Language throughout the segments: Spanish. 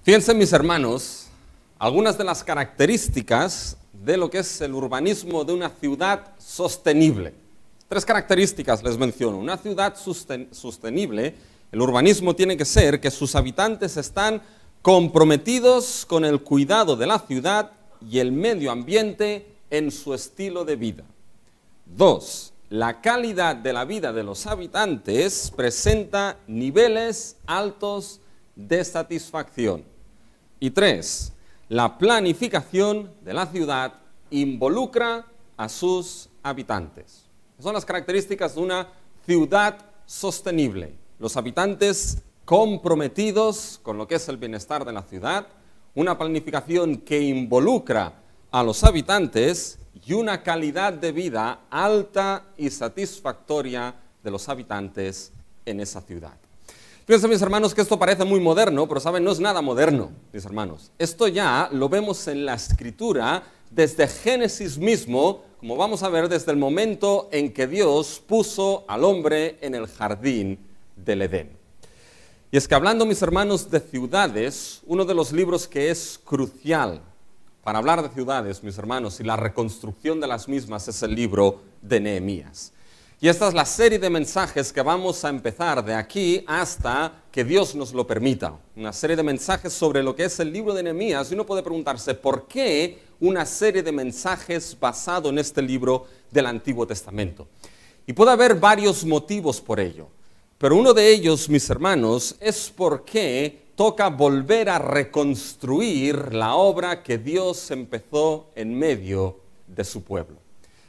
Fíjense, mis hermanos, algunas de las características de lo que es el urbanismo de una ciudad sostenible. Tres características les menciono. Una ciudad sostenible, el urbanismo tiene que ser que sus habitantes están comprometidos con el cuidado de la ciudad y el medio ambiente en su estilo de vida. 2. La calidad de la vida de los habitantes presenta niveles altos de satisfacción. Y 3. La planificación de la ciudad involucra a sus habitantes. Son las características de una ciudad sostenible. Los habitantes comprometidos con lo que es el bienestar de la ciudad, una planificación que involucra a los habitantes y una calidad de vida alta y satisfactoria de los habitantes en esa ciudad. Fíjense, mis hermanos, que esto parece muy moderno, pero saben, no es nada moderno, mis hermanos. Esto ya lo vemos en la Escritura desde Génesis mismo, como vamos a ver desde el momento en que Dios puso al hombre en el jardín del Edén. Y es que hablando, mis hermanos, de ciudades, uno de los libros que es crucial para hablar de ciudades, mis hermanos, y la reconstrucción de las mismas es el libro de Nehemías. Y esta es la serie de mensajes que vamos a empezar de aquí hasta que Dios nos lo permita. Una serie de mensajes sobre lo que es el libro de Nehemías. Y uno puede preguntarse, ¿por qué una serie de mensajes basado en este libro del Antiguo Testamento? Y puede haber varios motivos por ello. Pero uno de ellos, mis hermanos, es porque toca volver a reconstruir la obra que Dios empezó en medio de su pueblo.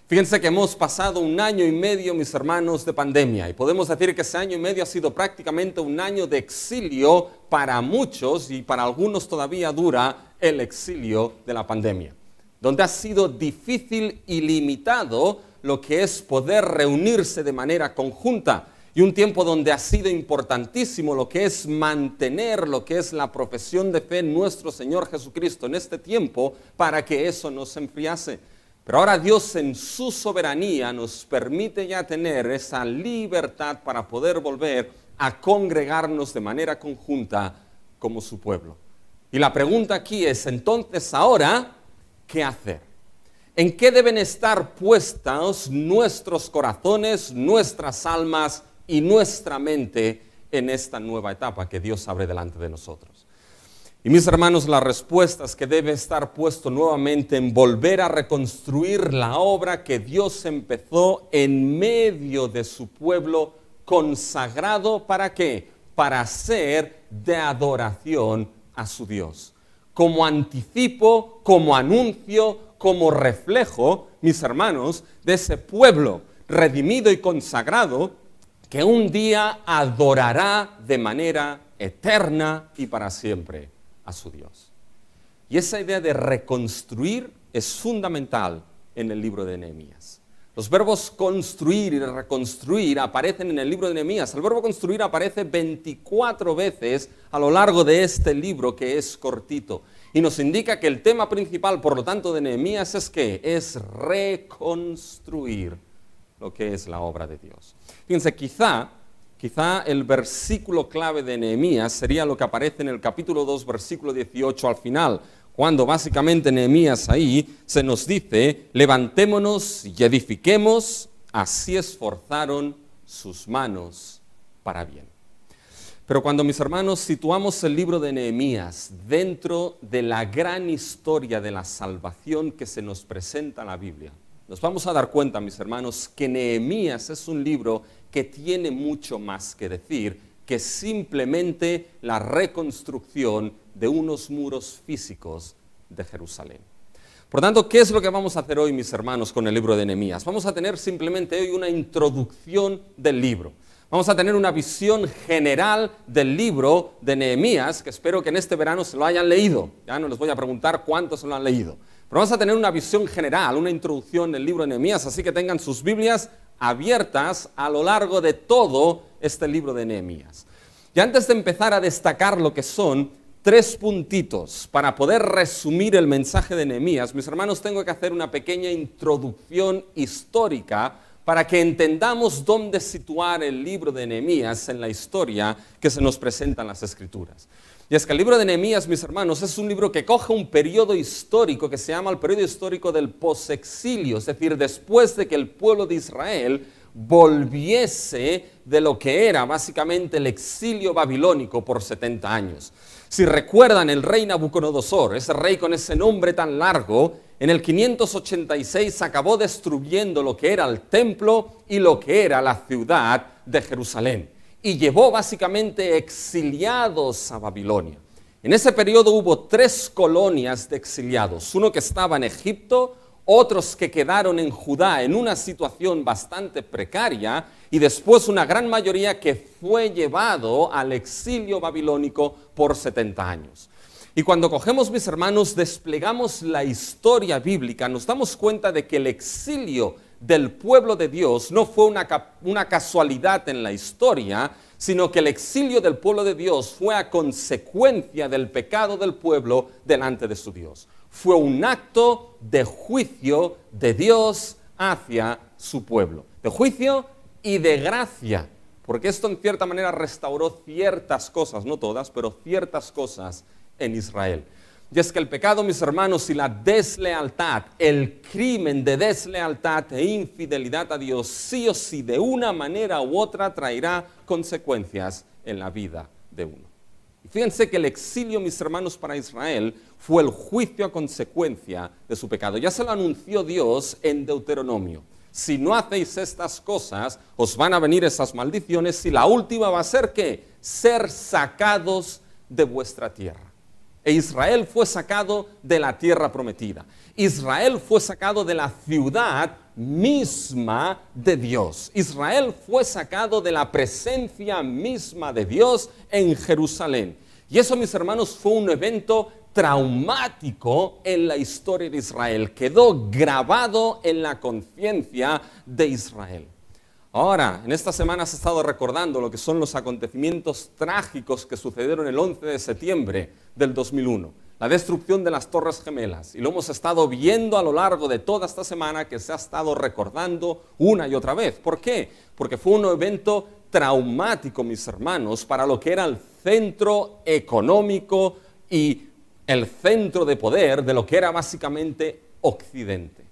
Fíjense que hemos pasado 1 año y medio, mis hermanos, de pandemia, y podemos decir que ese año y medio ha sido prácticamente un año de exilio para muchos, y para algunos todavía dura el exilio de la pandemia, donde ha sido difícil y limitado lo que es poder reunirse de manera conjunta, y un tiempo donde ha sido importantísimo lo que es mantener lo que es la profesión de fe en nuestro Señor Jesucristo en este tiempo para que eso no se enfriase. Pero ahora Dios en su soberanía nos permite ya tener esa libertad para poder volver a congregarnos de manera conjunta como su pueblo. Y la pregunta aquí es, entonces, ahora, ¿qué hacer? ¿En qué deben estar puestos nuestros corazones, nuestras almas y nuestra mente en esta nueva etapa que Dios abre delante de nosotros? Y mis hermanos, la respuesta es que debe estar puesto nuevamente en volver a reconstruir la obra que Dios empezó en medio de su pueblo consagrado. ¿Para qué? Para ser de adoración a su Dios. Como anticipo, como anuncio, como reflejo, mis hermanos, de ese pueblo redimido y consagrado que un día adorará de manera eterna y para siempre a su Dios. Y esa idea de reconstruir es fundamental en el libro de Nehemías. Los verbos construir y reconstruir aparecen en el libro de Nehemías. El verbo construir aparece 24 veces a lo largo de este libro que es cortito. Y nos indica que el tema principal, por lo tanto, de Nehemías es ¿qué? Es reconstruir lo que es la obra de Dios. Fíjense, quizá el versículo clave de Nehemías sería lo que aparece en el capítulo 2, versículo 18 al final, cuando básicamente Nehemías ahí se nos dice, levantémonos y edifiquemos, así esforzaron sus manos para bien. Pero cuando, mis hermanos, situamos el libro de Nehemías dentro de la gran historia de la salvación que se nos presenta en la Biblia, nos vamos a dar cuenta, mis hermanos, que Nehemías es un libro que tiene mucho más que decir que simplemente la reconstrucción de unos muros físicos de Jerusalén. Por tanto, ¿qué es lo que vamos a hacer hoy, mis hermanos, con el libro de Nehemías? Vamos a tener simplemente hoy una introducción del libro. Vamos a tener una visión general del libro de Nehemías, que espero que en este verano se lo hayan leído. Ya no les voy a preguntar cuántos se lo han leído. Pero vamos a tener una visión general, una introducción del libro de Nehemías, así que tengan sus Biblias abiertas a lo largo de todo este libro de Nehemías. Y antes de empezar a destacar lo que son 3 puntitos para poder resumir el mensaje de Nehemías, mis hermanos, tengo que hacer una pequeña introducción histórica para que entendamos dónde situar el libro de Nehemías en la historia que se nos presenta en las Escrituras. Y es que el libro de Nehemías, mis hermanos, es un libro que coge un periodo histórico que se llama el periodo histórico del posexilio, es decir, después de que el pueblo de Israel volviese de lo que era básicamente el exilio babilónico por 70 años. Si recuerdan, el rey Nabucodonosor, ese rey con ese nombre tan largo, en el 586 acabó destruyendo lo que era el templo y lo que era la ciudad de Jerusalén, y llevó básicamente exiliados a Babilonia. En ese periodo hubo 3 colonias de exiliados, uno que estaba en Egipto, otros que quedaron en Judá en una situación bastante precaria, y después una gran mayoría que fue llevado al exilio babilónico por 70 años. Y cuando cogemos, mis hermanos, desplegamos la historia bíblica, nos damos cuenta de que el exilio del pueblo de Dios no fue una casualidad en la historia, sino que el exilio del pueblo de Dios fue a consecuencia del pecado del pueblo delante de su Dios. Fue un acto de juicio de Dios hacia su pueblo, de juicio y de gracia, porque esto en cierta manera restauró ciertas cosas, no todas, pero ciertas cosas en Israel. Y es que el pecado, mis hermanos, y la deslealtad, el crimen de deslealtad e infidelidad a Dios, sí o sí, de una manera u otra, traerá consecuencias en la vida de uno. Y fíjense que el exilio, mis hermanos, para Israel fue el juicio a consecuencia de su pecado. Ya se lo anunció Dios en Deuteronomio. Si no hacéis estas cosas, os van a venir esas maldiciones, y la última va a ser, ¿qué? Ser sacados de vuestra tierra. E Israel fue sacado de la tierra prometida. Israel fue sacado de la ciudad misma de Dios. Israel fue sacado de la presencia misma de Dios en Jerusalén. Y eso, mis hermanos, fue un evento traumático en la historia de Israel. Quedó grabado en la conciencia de Israel. Ahora, en esta semana se ha estado recordando lo que son los acontecimientos trágicos que sucedieron el 11 de septiembre del 2001, la destrucción de las Torres Gemelas, y lo hemos estado viendo a lo largo de toda esta semana, que se ha estado recordando una y otra vez. ¿Por qué? Porque fue un evento traumático, mis hermanos, para lo que era el centro económico y el centro de poder de lo que era básicamente Occidente.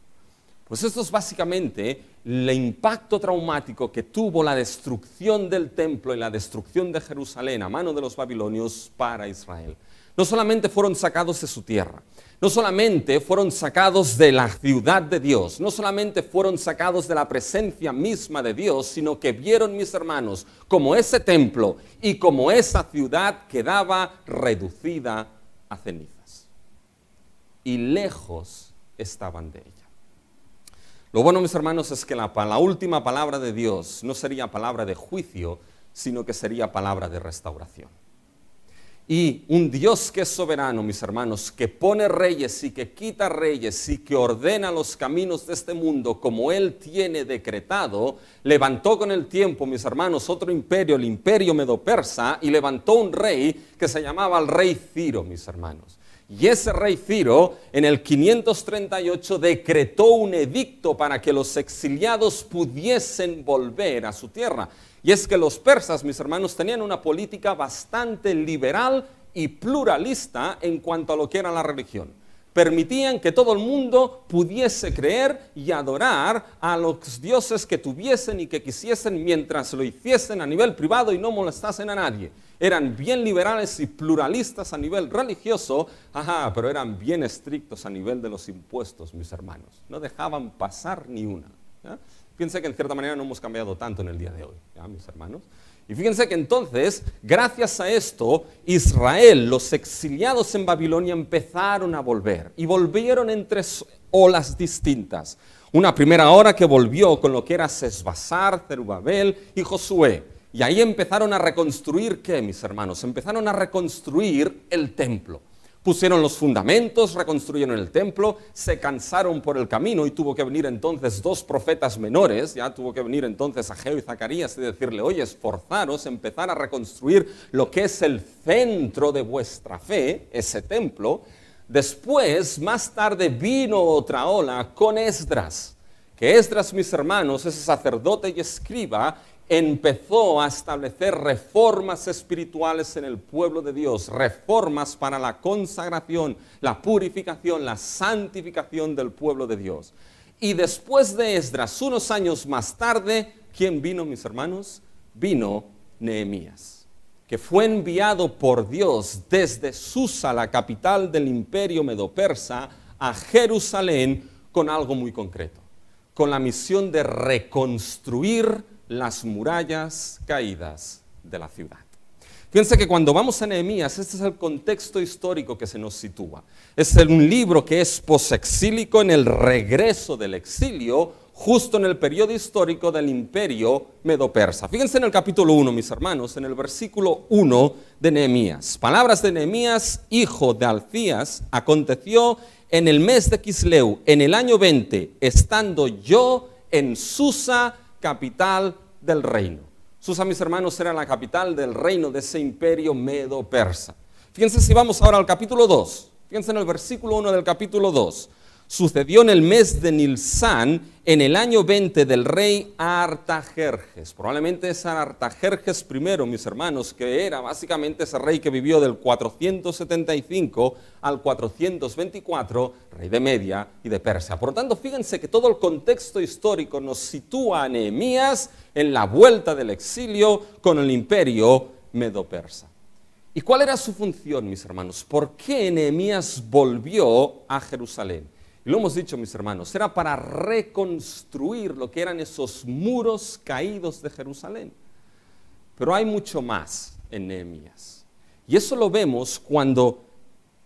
Pues esto es básicamente el impacto traumático que tuvo la destrucción del templo y la destrucción de Jerusalén a mano de los babilonios para Israel. No solamente fueron sacados de su tierra, no solamente fueron sacados de la ciudad de Dios, no solamente fueron sacados de la presencia misma de Dios, sino que vieron, mis hermanos, como ese templo y como esa ciudad quedaba reducida a cenizas. Y lejos estaban de ella. Lo bueno, mis hermanos, es que la última palabra de Dios no sería palabra de juicio, sino que sería palabra de restauración. Y un Dios que es soberano, mis hermanos, que pone reyes y que quita reyes y que ordena los caminos de este mundo como Él tiene decretado, levantó con el tiempo, mis hermanos, otro imperio, el imperio medo-persa, y levantó un rey que se llamaba el rey Ciro, mis hermanos. Y ese rey Ciro, en el 538, decretó un edicto para que los exiliados pudiesen volver a su tierra. Y es que los persas, mis hermanos, tenían una política bastante liberal y pluralista en cuanto a lo que era la religión. Permitían que todo el mundo pudiese creer y adorar a los dioses que tuviesen y que quisiesen, mientras lo hiciesen a nivel privado y no molestasen a nadie. Eran bien liberales y pluralistas a nivel religioso, pero eran bien estrictos a nivel de los impuestos, mis hermanos. No dejaban pasar ni una. Fíjense que en cierta manera no hemos cambiado tanto en el día de hoy, mis hermanos. Y fíjense que entonces, gracias a esto, Israel, los exiliados en Babilonia, empezaron a volver. Y volvieron en 3 olas distintas. Una primera ola que volvió con lo que era Sesbazar, Zerubabel y Josué. Y ahí empezaron a reconstruir, ¿qué, mis hermanos? Empezaron a reconstruir el templo. Pusieron los fundamentos, reconstruyeron el templo, se cansaron por el camino y tuvo que venir entonces 2 profetas menores, ya tuvo que venir entonces Ageo y Zacarías y decirle, oye, esforzaros, empezar a reconstruir lo que es el centro de vuestra fe, ese templo. Después, más tarde, vino otra ola con Esdras, que Esdras, mis hermanos, ese sacerdote y escriba, empezó a establecer reformas espirituales en el pueblo de Dios, reformas para la consagración, la purificación, la santificación del pueblo de Dios. Y después de Esdras, unos años más tarde, ¿quién vino, mis hermanos? Vino Nehemías, que fue enviado por Dios desde Susa, la capital del imperio medo-persa, a Jerusalén con algo muy concreto, con la misión de reconstruir las murallas caídas de la ciudad. Fíjense que cuando vamos a Nehemías, este es el contexto histórico que se nos sitúa. Es un libro que es posexílico en el regreso del exilio, justo en el periodo histórico del imperio medo-persa. Fíjense en el capítulo 1, mis hermanos, en el versículo 1 de Nehemías. Palabras de Nehemías, hijo de Alcías: aconteció en el mes de Quisleu, en el año 20, estando yo en Susa, capital del reino. Susa, mis hermanos, era la capital del reino de ese imperio medo-persa. Fíjense si vamos ahora al capítulo 2. Fíjense en el versículo 1 del capítulo 2. Sucedió en el mes de Nilsán, en el año 20 del rey Artajerjes. Probablemente es Artajerjes I, mis hermanos, que era básicamente ese rey que vivió del 475 al 424, rey de Media y de Persia. Por lo tanto, fíjense que todo el contexto histórico nos sitúa a Nehemías en la vuelta del exilio con el imperio medo-persa. ¿Y cuál era su función, mis hermanos? ¿Por qué Nehemías volvió a Jerusalén? Y lo hemos dicho, mis hermanos, era para reconstruir lo que eran esos muros caídos de Jerusalén. Pero hay mucho más en Nehemías. Y eso lo vemos cuando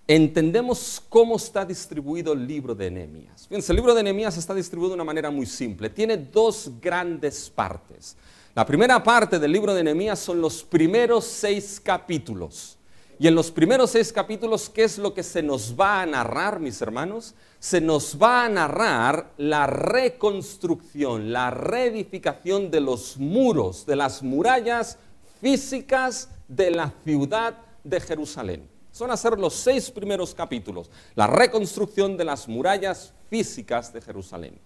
entendemos cómo está distribuido el libro de Nehemías. Fíjense, el libro de Nehemías está distribuido de una manera muy simple. Tiene dos grandes partes. La primera parte del libro de Nehemías son los primeros 6 capítulos. Y en los primeros 6 capítulos, ¿qué es lo que se nos va a narrar, mis hermanos? Se nos va a narrar la reconstrucción, la reedificación de los muros, de las murallas físicas de la ciudad de Jerusalén. Son a ser los 6 primeros capítulos, la reconstrucción de las murallas físicas de Jerusalén.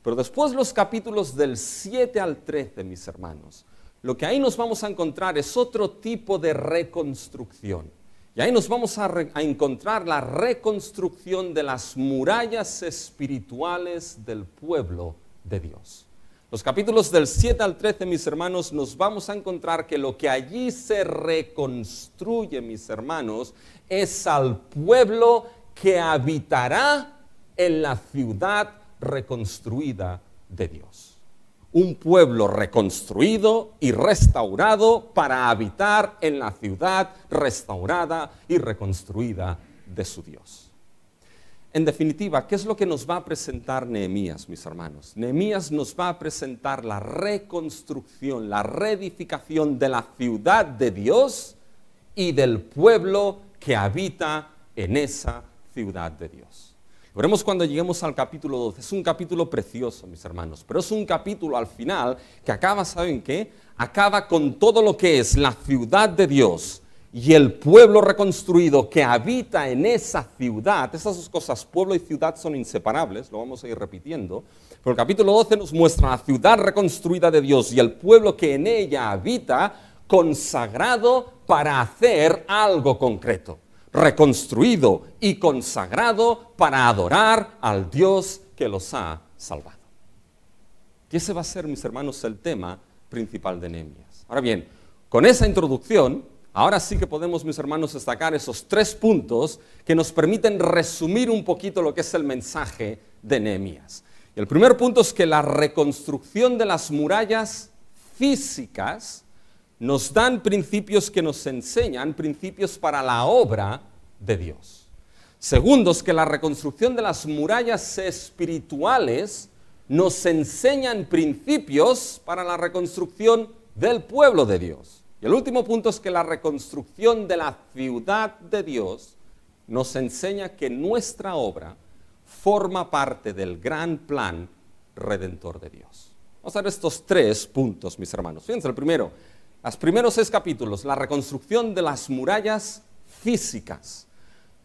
Pero después los capítulos del 7 al 13, mis hermanos, lo que ahí nos vamos a encontrar es otro tipo de reconstrucción. Y ahí nos vamos a encontrar la reconstrucción de las murallas espirituales del pueblo de Dios. Los capítulos del 7 al 13, mis hermanos, nos vamos a encontrar que lo que allí se reconstruye, mis hermanos, es al pueblo que habitará en la ciudad reconstruida de Dios. Un pueblo reconstruido y restaurado para habitar en la ciudad restaurada y reconstruida de su Dios. En definitiva, ¿qué es lo que nos va a presentar Nehemías, mis hermanos? Nehemías nos va a presentar la reconstrucción, la reedificación de la ciudad de Dios y del pueblo que habita en esa ciudad de Dios. Lo veremos cuando lleguemos al capítulo 12. Es un capítulo precioso, mis hermanos, pero es un capítulo al final que acaba, ¿saben qué? Acaba con todo lo que es la ciudad de Dios y el pueblo reconstruido que habita en esa ciudad. Esas dos cosas, pueblo y ciudad, son inseparables, lo vamos a ir repitiendo. Pero el capítulo 12 nos muestra la ciudad reconstruida de Dios y el pueblo que en ella habita, consagrado para hacer algo concreto. Reconstruido y consagrado para adorar al Dios que los ha salvado. Y ese va a ser, mis hermanos, el tema principal de Nehemías. Ahora bien, con esa introducción, ahora sí que podemos, mis hermanos, destacar esos 3 puntos que nos permiten resumir un poquito lo que es el mensaje de Nehemías. Y el primer punto es que la reconstrucción de las murallas físicas nos dan principios que nos enseñan, principios para la obra de Dios. Segundo, es que la reconstrucción de las murallas espirituales nos enseñan principios para la reconstrucción del pueblo de Dios. Y el último punto es que la reconstrucción de la ciudad de Dios nos enseña que nuestra obra forma parte del gran plan redentor de Dios. Vamos a ver estos 3 puntos, mis hermanos. Fíjense, el primero, los primeros 6 capítulos, la reconstrucción de las murallas físicas,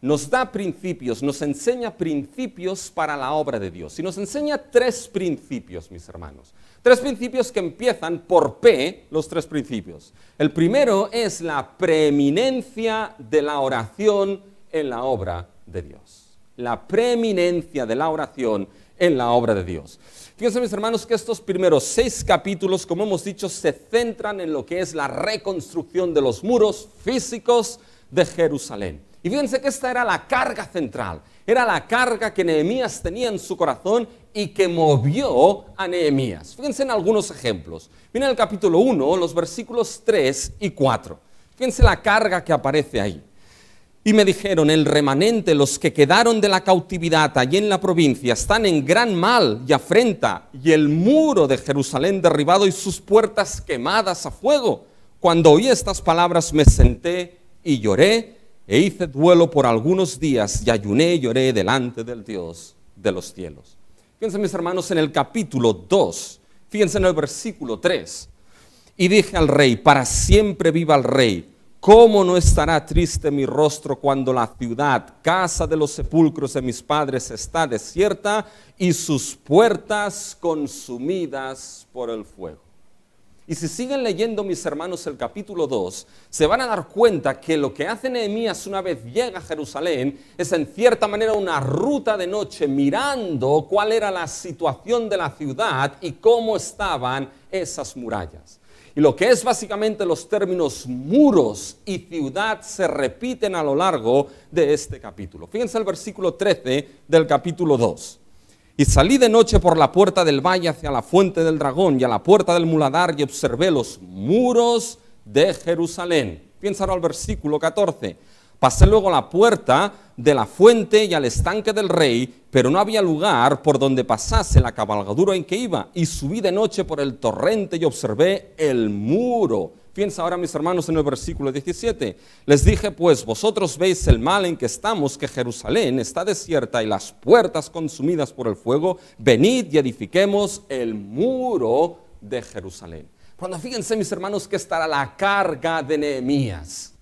nos da principios, nos enseña principios para la obra de Dios. Y nos enseña 3 principios, mis hermanos. 3 principios que empiezan por P, los 3 principios. El primero es la preeminencia de la oración en la obra de Dios. La preeminencia de la oración en la obra de Dios. Fíjense, mis hermanos, que estos primeros 6 capítulos, como hemos dicho, se centran en lo que es la reconstrucción de los muros físicos de Jerusalén. Y fíjense que esta era la carga central, era la carga que Nehemías tenía en su corazón y que movió a Nehemías. Fíjense en algunos ejemplos. Miren el capítulo 1, los versículos 3 y 4. Fíjense la carga que aparece ahí. Y me dijeron, el remanente, los que quedaron de la cautividad allí en la provincia, están en gran mal y afrenta, y el muro de Jerusalén derribado y sus puertas quemadas a fuego. Cuando oí estas palabras me senté y lloré, e hice duelo por algunos días, y ayuné y lloré delante del Dios de los cielos. Fíjense, mis hermanos, en el capítulo 2, fíjense en el versículo 3. Y dije al rey, para siempre viva el rey. ¿Cómo no estará triste mi rostro cuando la ciudad, casa de los sepulcros de mis padres, está desierta y sus puertas consumidas por el fuego? Y si siguen leyendo, mis hermanos, el capítulo 2, se van a dar cuenta que lo que hace Nehemías una vez llega a Jerusalén es en cierta manera una ruta de noche mirando cuál era la situación de la ciudad y cómo estaban esas murallas. Y lo que es básicamente los términos muros y ciudad se repiten a lo largo de este capítulo. Fíjense el versículo 13 del capítulo 2. Y salí de noche por la puerta del valle hacia la fuente del dragón y a la puerta del muladar y observé los muros de Jerusalén. Piensa ahora al versículo 14. Pasé luego a la puerta de la fuente y al estanque del rey, pero no había lugar por donde pasase la cabalgadura en que iba. Y subí de noche por el torrente y observé el muro. Fíjense ahora, mis hermanos, en el versículo 17. Les dije, pues, vosotros veis el mal en que estamos, que Jerusalén está desierta y las puertas consumidas por el fuego. Venid y edifiquemos el muro de Jerusalén. Cuando fíjense, mis hermanos, que esta era la carga de Nehemías.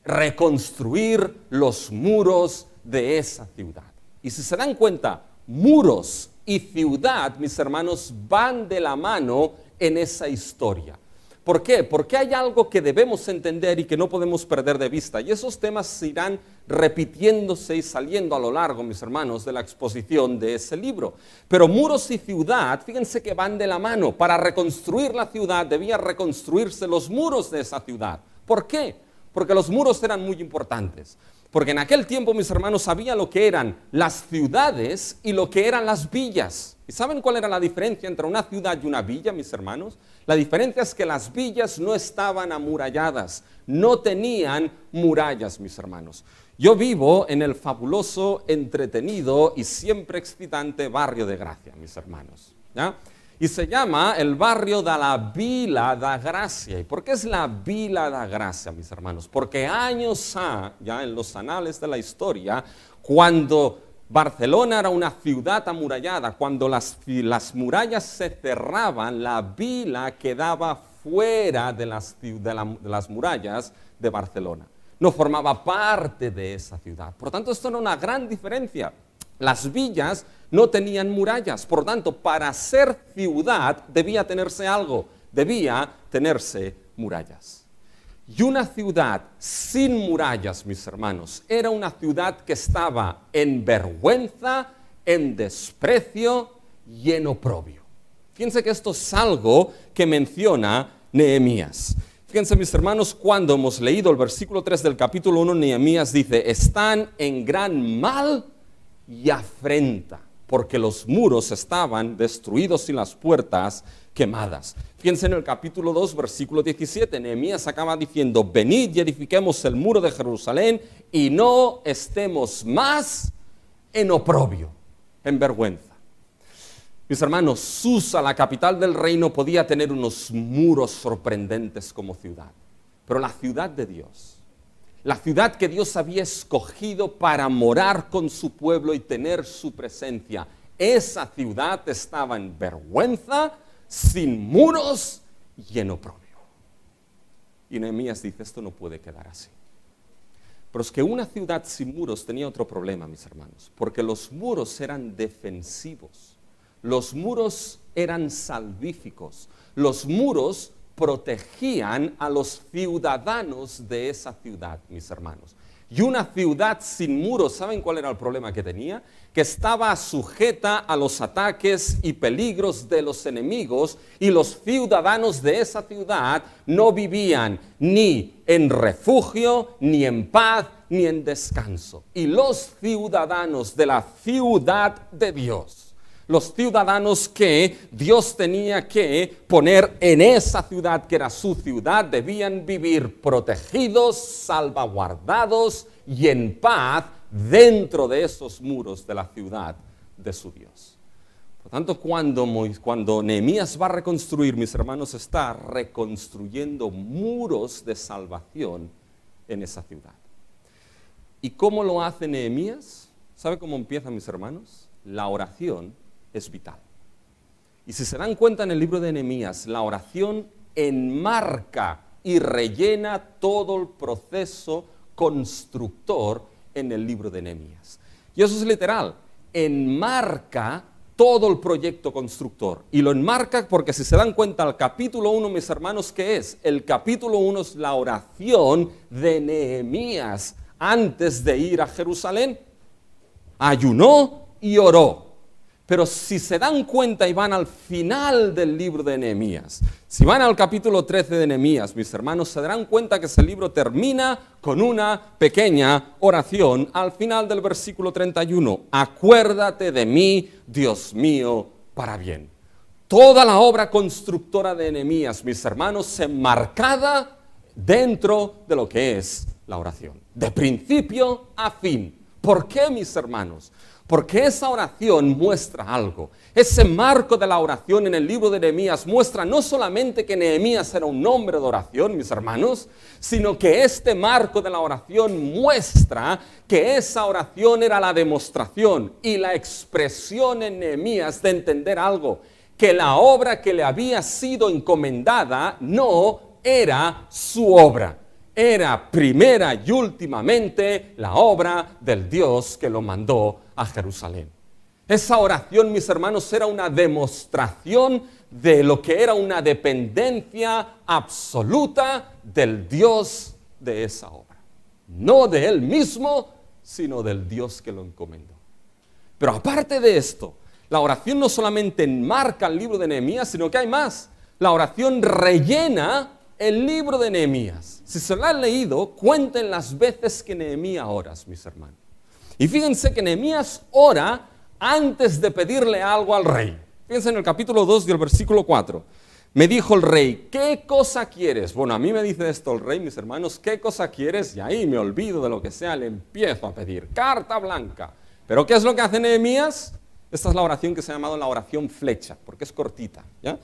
Reconstruir los muros de esa ciudad. Y si se dan cuenta, muros y ciudad, mis hermanos, van de la mano en esa historia. ¿Por qué? Porque hay algo que debemos entender y que no podemos perder de vista. Y esos temas se irán repitiéndose y saliendo a lo largo, mis hermanos, de la exposición de ese libro. Pero muros y ciudad, fíjense que van de la mano. Para reconstruir la ciudad debían reconstruirse los muros de esa ciudad. ¿Por qué? Porque los muros eran muy importantes. Porque en aquel tiempo, mis hermanos, sabía lo que eran las ciudades y lo que eran las villas. ¿Y saben cuál era la diferencia entre una ciudad y una villa, mis hermanos? La diferencia es que las villas no estaban amuralladas, no tenían murallas, mis hermanos. Yo vivo en el fabuloso, entretenido y siempre excitante barrio de Gracia, mis hermanos, ¿ya? Y se llama el barrio de la Vila da Gracia. ¿Y por qué es la Vila da Gracia, mis hermanos? Porque años ya en los anales de la historia, cuando Barcelona era una ciudad amurallada, cuando las murallas se cerraban, la vila quedaba fuera de las murallas de Barcelona. No formaba parte de esa ciudad. Por tanto, esto era una gran diferencia. Las villas no tenían murallas, por tanto, para ser ciudad debía tenerse algo, debía tenerse murallas. Y una ciudad sin murallas, mis hermanos, era una ciudad que estaba en vergüenza, en desprecio y en oprobio. Fíjense que esto es algo que menciona Nehemías. Fíjense, mis hermanos, cuando hemos leído el versículo 3 del capítulo 1, Nehemías dice, están en gran mal y afrenta, porque los muros estaban destruidos y las puertas quemadas. Fíjense en el capítulo 2, versículo 17, Nehemías acaba diciendo, venid y edifiquemos el muro de Jerusalén y no estemos más en oprobio, en vergüenza. Mis hermanos, Susa, la capital del reino, podía tener unos muros sorprendentes como ciudad, pero la ciudad de Dios, la ciudad que Dios había escogido para morar con su pueblo y tener su presencia, esa ciudad estaba en vergüenza, sin muros y en oprobio. Y Nehemías dice, esto no puede quedar así. Pero es que una ciudad sin muros tenía otro problema, mis hermanos, porque los muros eran defensivos, los muros eran salvíficos, los muros protegían a los ciudadanos de esa ciudad, mis hermanos. Y una ciudad sin muros, ¿saben cuál era el problema que tenía? Que estaba sujeta a los ataques y peligros de los enemigos, y los ciudadanos de esa ciudad no vivían ni en refugio, ni en paz, ni en descanso. Y los ciudadanos de la ciudad de Dios, los ciudadanos que Dios tenía que poner en esa ciudad, que era su ciudad, debían vivir protegidos, salvaguardados y en paz dentro de esos muros de la ciudad de su Dios. Por tanto, cuando Nehemías va a reconstruir, mis hermanos, está reconstruyendo muros de salvación en esa ciudad. ¿Y cómo lo hace Nehemías? ¿Sabe cómo empieza, mis hermanos? La oración es vital. Y si se dan cuenta en el libro de Nehemías, la oración enmarca y rellena todo el proceso constructor en el libro de Nehemías. Y eso es literal, enmarca todo el proyecto constructor. Y lo enmarca porque si se dan cuenta, el capítulo 1, mis hermanos, ¿qué es? El capítulo 1 es la oración de Nehemías antes de ir a Jerusalén. Ayunó y oró. Pero si se dan cuenta y van al final del libro de Nehemías, si van al capítulo 13 de Nehemías, mis hermanos, se darán cuenta que ese libro termina con una pequeña oración al final del versículo 31. Acuérdate de mí, Dios mío, para bien. Toda la obra constructora de Nehemías, mis hermanos, enmarcada dentro de lo que es la oración, de principio a fin. ¿Por qué, mis hermanos? Porque esa oración muestra algo. Ese marco de la oración en el libro de Nehemías muestra no solamente que Nehemías era un hombre de oración, mis hermanos, sino que este marco de la oración muestra que esa oración era la demostración y la expresión en Nehemías de entender algo, que la obra que le había sido encomendada no era su obra. Era primera y últimamente la obra del Dios que lo mandó a Jerusalén. Esa oración, mis hermanos, era una demostración de lo que era una dependencia absoluta del Dios de esa obra. No de él mismo, sino del Dios que lo encomendó. Pero aparte de esto, la oración no solamente enmarca el libro de Nehemías, sino que hay más. La oración rellena el libro de Nehemías. Si se lo han leído, cuenten las veces que Nehemías ora, mis hermanos. Y fíjense que Nehemías ora antes de pedirle algo al rey. Fíjense en el capítulo 2 y el versículo 4. Me dijo el rey, ¿qué cosa quieres? Bueno, a mí me dice esto el rey, mis hermanos, ¿qué cosa quieres? Y ahí me olvido de lo que sea, le empiezo a pedir. Carta blanca. ¿Pero qué es lo que hace Nehemías? Esta es la oración que se ha llamado la oración flecha, porque es cortita, ¿ya?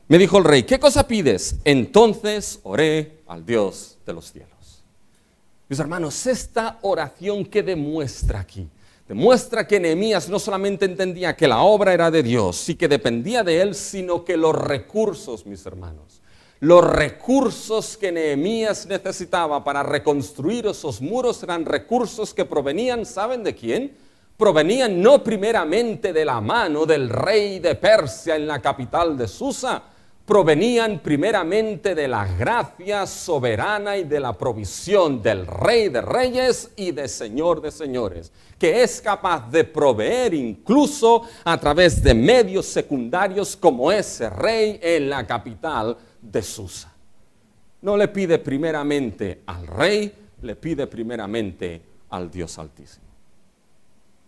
Me dijo el rey, ¿qué cosa pides? Entonces oré al Dios de los cielos. Mis hermanos, esta oración que demuestra aquí, demuestra que Nehemías no solamente entendía que la obra era de Dios y que dependía de él, sino que los recursos, mis hermanos, los recursos que Nehemías necesitaba para reconstruir esos muros eran recursos que provenían, ¿saben de quién? Provenían no primeramente de la mano del rey de Persia en la capital de Susa, provenían primeramente de la gracia soberana y de la provisión del Rey de Reyes y de Señor de Señores, que es capaz de proveer incluso a través de medios secundarios como ese rey en la capital de Susa. No le pide primeramente al rey, le pide primeramente al Dios Altísimo.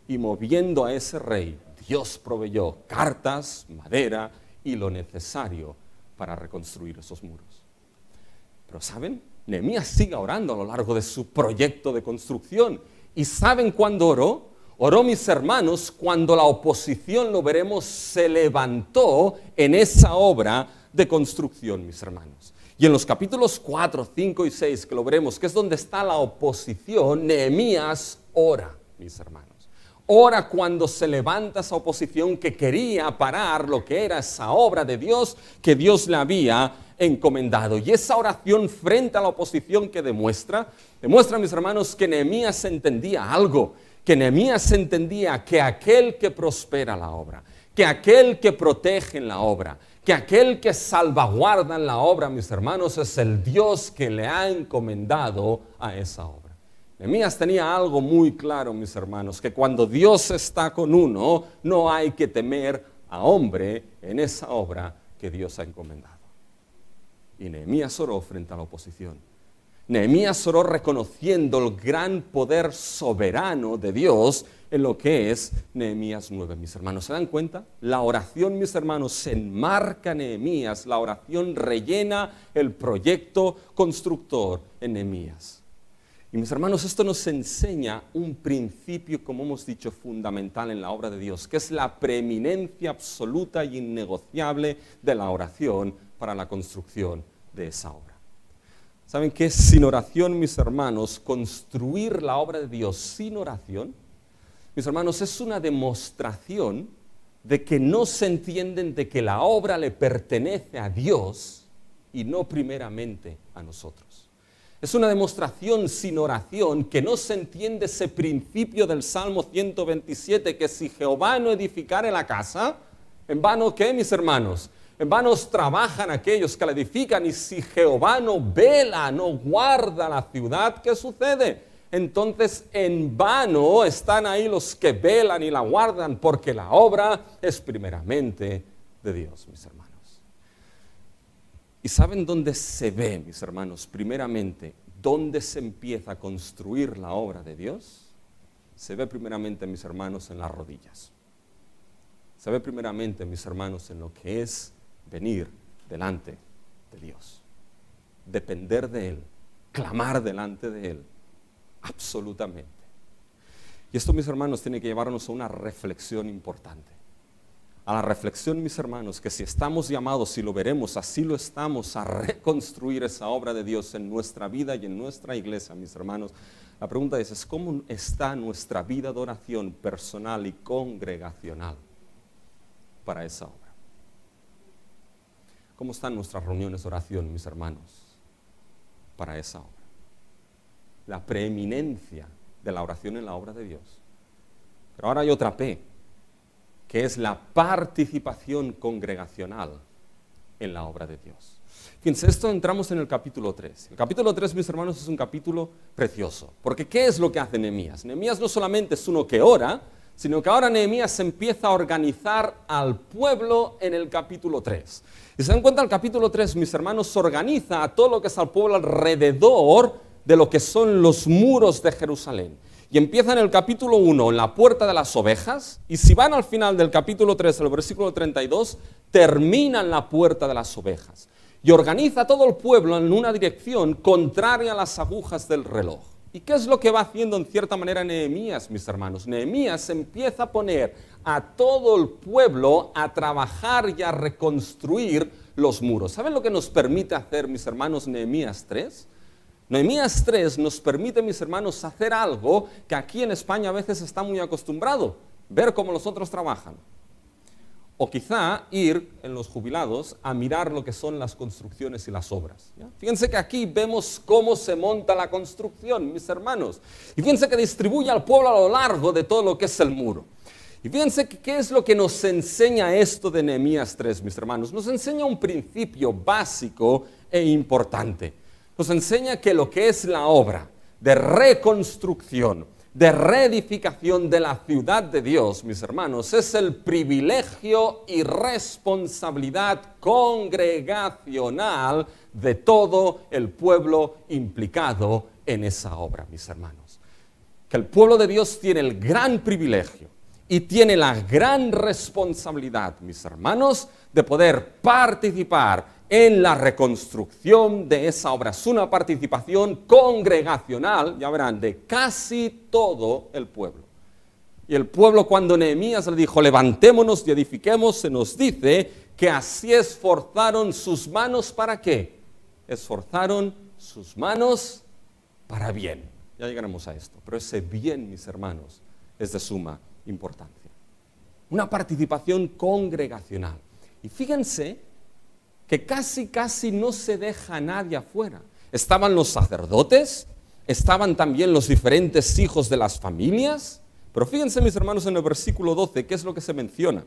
Y moviendo a ese rey, Dios proveyó cartas, madera y lo necesario para reconstruir esos muros. Pero ¿saben? Nehemías sigue orando a lo largo de su proyecto de construcción. ¿Y saben cuándo oró? Oró, mis hermanos, cuando la oposición, lo veremos, se levantó en esa obra de construcción, mis hermanos. Y en los capítulos 4, 5 y 6, que lo veremos, que es donde está la oposición, Nehemías ora, mis hermanos. ora cuando se levanta esa oposición que quería parar lo que era esa obra de Dios que Dios le había encomendado. Y esa oración frente a la oposición que demuestra, mis hermanos, que Nehemías entendía algo, que Nehemías entendía que aquel que prospera la obra, que aquel que protege en la obra, que aquel que salvaguarda en la obra, mis hermanos, es el Dios que le ha encomendado a esa obra. Nehemías tenía algo muy claro, mis hermanos, que cuando Dios está con uno, no hay que temer a hombre en esa obra que Dios ha encomendado. Y Nehemías oró frente a la oposición. Nehemías oró reconociendo el gran poder soberano de Dios en lo que es Nehemías 9, mis hermanos. ¿Se dan cuenta? La oración, mis hermanos, se enmarca en Nehemías. La oración rellena el proyecto constructor en Nehemías. Y mis hermanos, esto nos enseña un principio, como hemos dicho, fundamental en la obra de Dios, que es la preeminencia absoluta y innegociable de la oración para la construcción de esa obra. ¿Saben qué? Sin oración, mis hermanos, construir la obra de Dios sin oración, mis hermanos, es una demostración de que no se entienden de que la obra le pertenece a Dios y no primeramente a nosotros. Es una demostración sin oración que no se entiende ese principio del Salmo 127, que si Jehová no edificare la casa, ¿en vano qué, mis hermanos? En vano trabajan aquellos que la edifican, y si Jehová no vela, no guarda la ciudad, ¿qué sucede? Entonces en vano están ahí los que velan y la guardan, porque la obra es primeramente de Dios, mis hermanos. ¿Y saben dónde se ve, mis hermanos, primeramente, dónde se empieza a construir la obra de Dios? Se ve primeramente, mis hermanos, en las rodillas. Se ve primeramente, mis hermanos, en lo que es venir delante de Dios. Depender de Él, clamar delante de Él, absolutamente. Y esto, mis hermanos, tiene que llevarnos a una reflexión importante. A la reflexión, mis hermanos, que si estamos llamados, si lo veremos, así lo estamos, a reconstruir esa obra de Dios en nuestra vida y en nuestra iglesia, mis hermanos. La pregunta es ¿cómo está nuestra vida de oración personal y congregacional para esa obra? ¿Cómo están nuestras reuniones de oración, mis hermanos, para esa obra? La preeminencia de la oración en la obra de Dios. Pero ahora hay otra P, que es la participación congregacional en la obra de Dios. Fíjense, esto entramos en el capítulo 3. El capítulo 3, mis hermanos, es un capítulo precioso. Porque ¿qué es lo que hace Nehemías? Nehemías no solamente es uno que ora, sino que ahora Nehemías empieza a organizar al pueblo en el capítulo 3. Y se dan cuenta, el capítulo 3, mis hermanos, organiza a todo lo que es al pueblo alrededor de lo que son los muros de Jerusalén. Y empieza en el capítulo 1, en la puerta de las ovejas, y si van al final del capítulo 3, el versículo 32, termina en la puerta de las ovejas. Y organiza a todo el pueblo en una dirección contraria a las agujas del reloj. ¿Y qué es lo que va haciendo en cierta manera Nehemías, mis hermanos? Nehemías empieza a poner a todo el pueblo a trabajar y a reconstruir los muros. ¿Saben lo que nos permite hacer, mis hermanos, Nehemías 3? Nehemías 3 nos permite, mis hermanos, hacer algo que aquí en España a veces está muy acostumbrado, ver cómo los otros trabajan. O quizá ir en los jubilados a mirar lo que son las construcciones y las obras. ¿Ya? Fíjense que aquí vemos cómo se monta la construcción, mis hermanos. Y fíjense que distribuye al pueblo a lo largo de todo lo que es el muro. Y fíjense que qué es lo que nos enseña esto de Nehemías 3, mis hermanos. Nos enseña un principio básico e importante. Nos enseña que lo que es la obra de reconstrucción, de reedificación de la ciudad de Dios, mis hermanos, es el privilegio y responsabilidad congregacional de todo el pueblo implicado en esa obra, mis hermanos. Que el pueblo de Dios tiene el gran privilegio y tiene la gran responsabilidad, mis hermanos, de poder participar en la reconstrucción de esa obra. Es una participación congregacional, ya verán, de casi todo el pueblo. Y el pueblo, cuando Nehemías le dijo, levantémonos y edifiquemos, se nos dice que así esforzaron sus manos, ¿para qué? Esforzaron sus manos para bien. Ya llegaremos a esto, pero ese bien, mis hermanos, es de suma importancia. Una participación congregacional. Y fíjense que casi no se deja a nadie afuera. Estaban los sacerdotes, estaban también los diferentes hijos de las familias, pero fíjense, mis hermanos, en el versículo 12, ¿qué es lo que se menciona?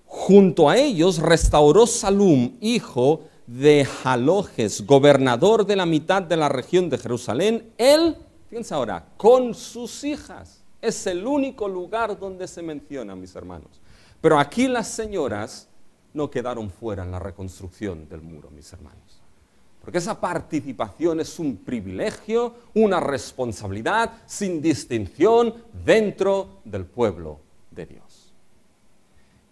Junto a ellos restauró Salum, hijo de Jalojes, gobernador de la mitad de la región de Jerusalén, él, fíjense ahora, con sus hijas. Es el único lugar donde se menciona, mis hermanos. Pero aquí las señoras no quedaron fuera en la reconstrucción del muro, mis hermanos. Porque esa participación es un privilegio, una responsabilidad sin distinción dentro del pueblo de Dios.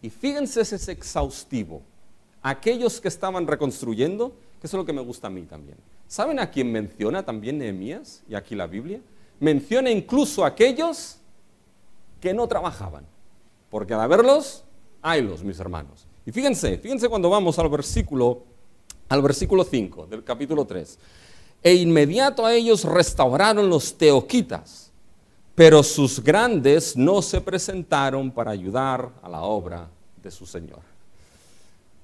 Y fíjense, ese es exhaustivo. Aquellos que estaban reconstruyendo, que eso es lo que me gusta a mí también. ¿Saben a quién menciona también Nehemías? Y aquí la Biblia. Menciona incluso a aquellos que no trabajaban. Porque al verlos, haylos, mis hermanos. Y fíjense cuando vamos al versículo 5 del capítulo 3. E inmediato a ellos restauraron los teoquitas, pero sus grandes no se presentaron para ayudar a la obra de su Señor.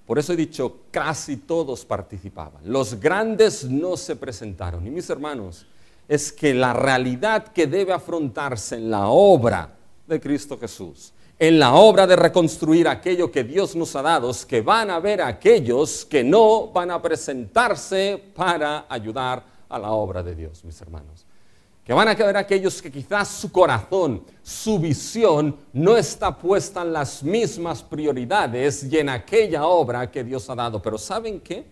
Por eso he dicho, casi todos participaban. Los grandes no se presentaron. Y mis hermanos, es que la realidad que debe afrontarse en la obra de Cristo Jesús, en la obra de reconstruir aquello que Dios nos ha dado, es que van a haber aquellos que no van a presentarse para ayudar a la obra de Dios, mis hermanos. Que van a haber aquellos que quizás su corazón, su visión no está puesta en las mismas prioridades y en aquella obra que Dios ha dado. Pero ¿saben qué?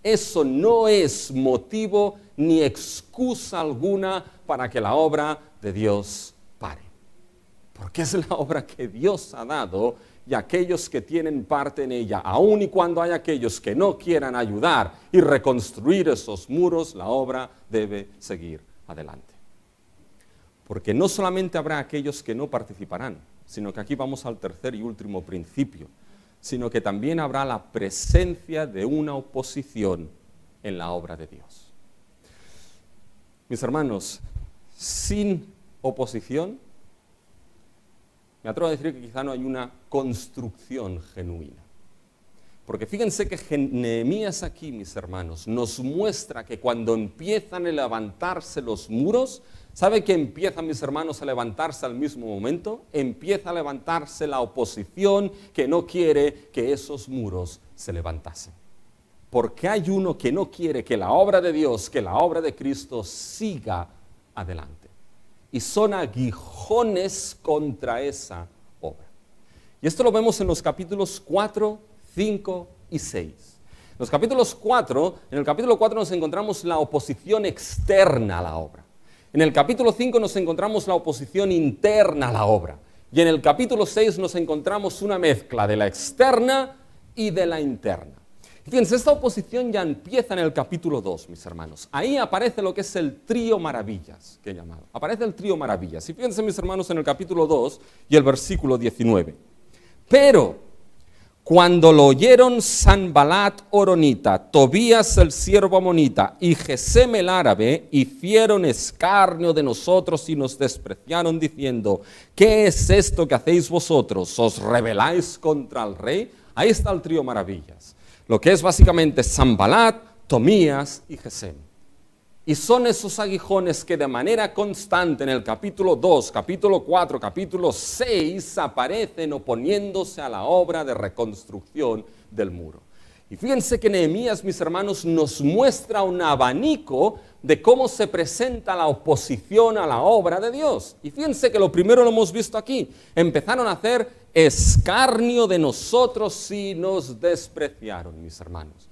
Eso no es motivo ni excusa alguna para que la obra de Dios pare. Porque es la obra que Dios ha dado y aquellos que tienen parte en ella, aun y cuando hay aquellos que no quieran ayudar y reconstruir esos muros, la obra debe seguir adelante. Porque no solamente habrá aquellos que no participarán, sino que aquí vamos al tercer y último principio, sino que también habrá la presencia de una oposición en la obra de Dios. Mis hermanos, sin oposición, me atrevo a decir que quizá no hay una construcción genuina. Porque fíjense que Nehemías aquí, mis hermanos, nos muestra que cuando empiezan a levantarse los muros, ¿sabe que empiezan, mis hermanos, a levantarse al mismo momento? Empieza a levantarse la oposición que no quiere que esos muros se levantasen. Porque hay uno que no quiere que la obra de Dios, que la obra de Cristo siga adelante. Y son aguijones contra esa obra. Y esto lo vemos en los capítulos 4, 5 y 6. En el capítulo 4 nos encontramos la oposición externa a la obra. En el capítulo 5 nos encontramos la oposición interna a la obra. Y en el capítulo 6 nos encontramos una mezcla de la externa y de la interna. Fíjense, esta oposición ya empieza en el capítulo 2, mis hermanos. Ahí aparece lo que es el trío maravillas, que he llamado. Aparece el trío maravillas. Y fíjense, mis hermanos, en el capítulo 2 y el versículo 19. Pero cuando lo oyeron Sanbalat Horonita, Tobías el siervo amonita y Gesem el árabe, hicieron escarnio de nosotros y nos despreciaron diciendo, ¿qué es esto que hacéis vosotros? ¿Os rebeláis contra el rey? Ahí está el trío maravillas. Lo que es básicamente Sanbalat, Tobías y Gesem. Y son esos aguijones que de manera constante en el capítulo 2, capítulo 4, capítulo 6 aparecen oponiéndose a la obra de reconstrucción del muro. Y fíjense que Nehemías, mis hermanos, nos muestra un abanico de cómo se presenta la oposición a la obra de Dios. Y fíjense que lo primero lo hemos visto aquí. Empezaron a hacer escarnio de nosotros y nos despreciaron, mis hermanos.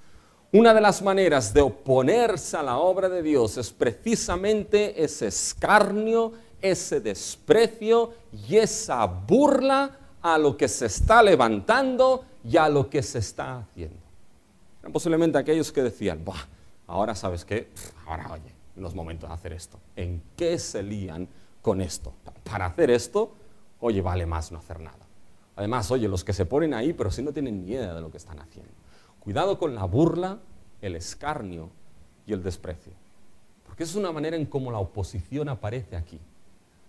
Una de las maneras de oponerse a la obra de Dios es precisamente ese escarnio, ese desprecio y esa burla a lo que se está levantando y a lo que se está haciendo. Eran posiblemente aquellos que decían, bah, ahora sabes qué, ahora oye, no es momento de hacer esto. ¿En qué se lían con esto? Para hacer esto, oye, vale más no hacer nada. Además, oye, los que se ponen ahí, pero si no tienen ni idea de lo que están haciendo. Cuidado con la burla, el escarnio y el desprecio. Porque es una manera en cómo la oposición aparece aquí.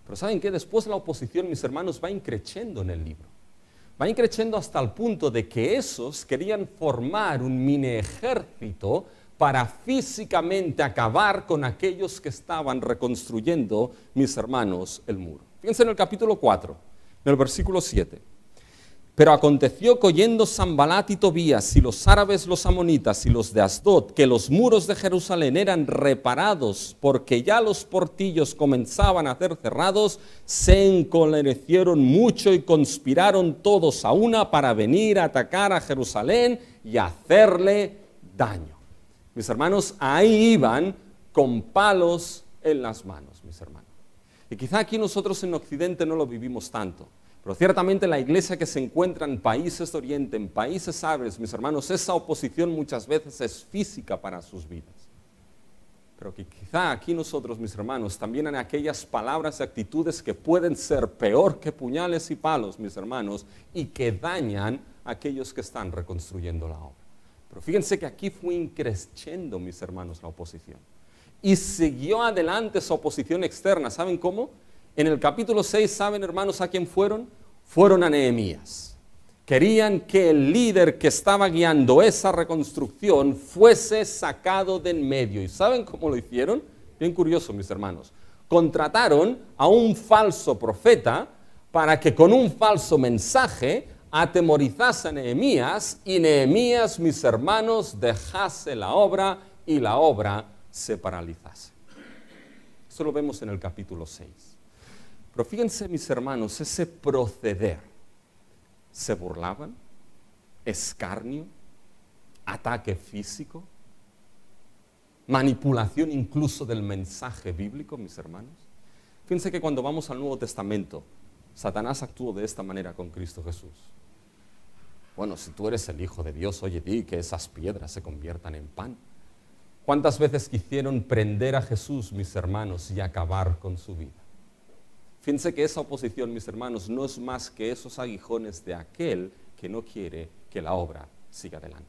Pero ¿saben qué? Después la oposición, mis hermanos, va increciendo en el libro. Va increciendo hasta el punto de que esos querían formar un mini ejército para físicamente acabar con aquellos que estaban reconstruyendo, mis hermanos, el muro. Fíjense en el capítulo 4, en el versículo 7. Pero aconteció que oyendo Sanbalat y Tobías y los árabes, los amonitas y los de Asdod, que los muros de Jerusalén eran reparados porque ya los portillos comenzaban a ser cerrados, se encolerecieron mucho y conspiraron todos a una para venir a atacar a Jerusalén y hacerle daño. Mis hermanos, ahí iban con palos en las manos, mis hermanos. Y quizá aquí nosotros en Occidente no lo vivimos tanto. Pero ciertamente la iglesia que se encuentra en países de Oriente, en países árabes, mis hermanos, esa oposición muchas veces es física para sus vidas. Pero que quizá aquí nosotros, mis hermanos, también en aquellas palabras y actitudes que pueden ser peor que puñales y palos, mis hermanos, y que dañan a aquellos que están reconstruyendo la obra. Pero fíjense que aquí fue increciendo, mis hermanos, la oposición. Y siguió adelante esa oposición externa. ¿Saben cómo? En el capítulo 6, ¿saben, hermanos, a quién fueron? Fueron a Nehemías. Querían que el líder que estaba guiando esa reconstrucción fuese sacado de en medio. ¿Y saben cómo lo hicieron? Bien curioso, mis hermanos. Contrataron a un falso profeta para que con un falso mensaje atemorizase a Nehemías y Nehemías, mis hermanos, dejase la obra y la obra se paralizase. Eso lo vemos en el capítulo 6. Pero fíjense, mis hermanos, ese proceder. Se burlaban, escarnio, ataque físico, manipulación incluso del mensaje bíblico, mis hermanos. Fíjense que cuando vamos al Nuevo Testamento, Satanás actuó de esta manera con Cristo Jesús. Bueno, si tú eres el Hijo de Dios, oye, di que esas piedras se conviertan en pan. ¿Cuántas veces quisieron prender a Jesús, mis hermanos, y acabar con su vida? Fíjense que esa oposición, mis hermanos, no es más que esos aguijones de aquel que no quiere que la obra siga adelante.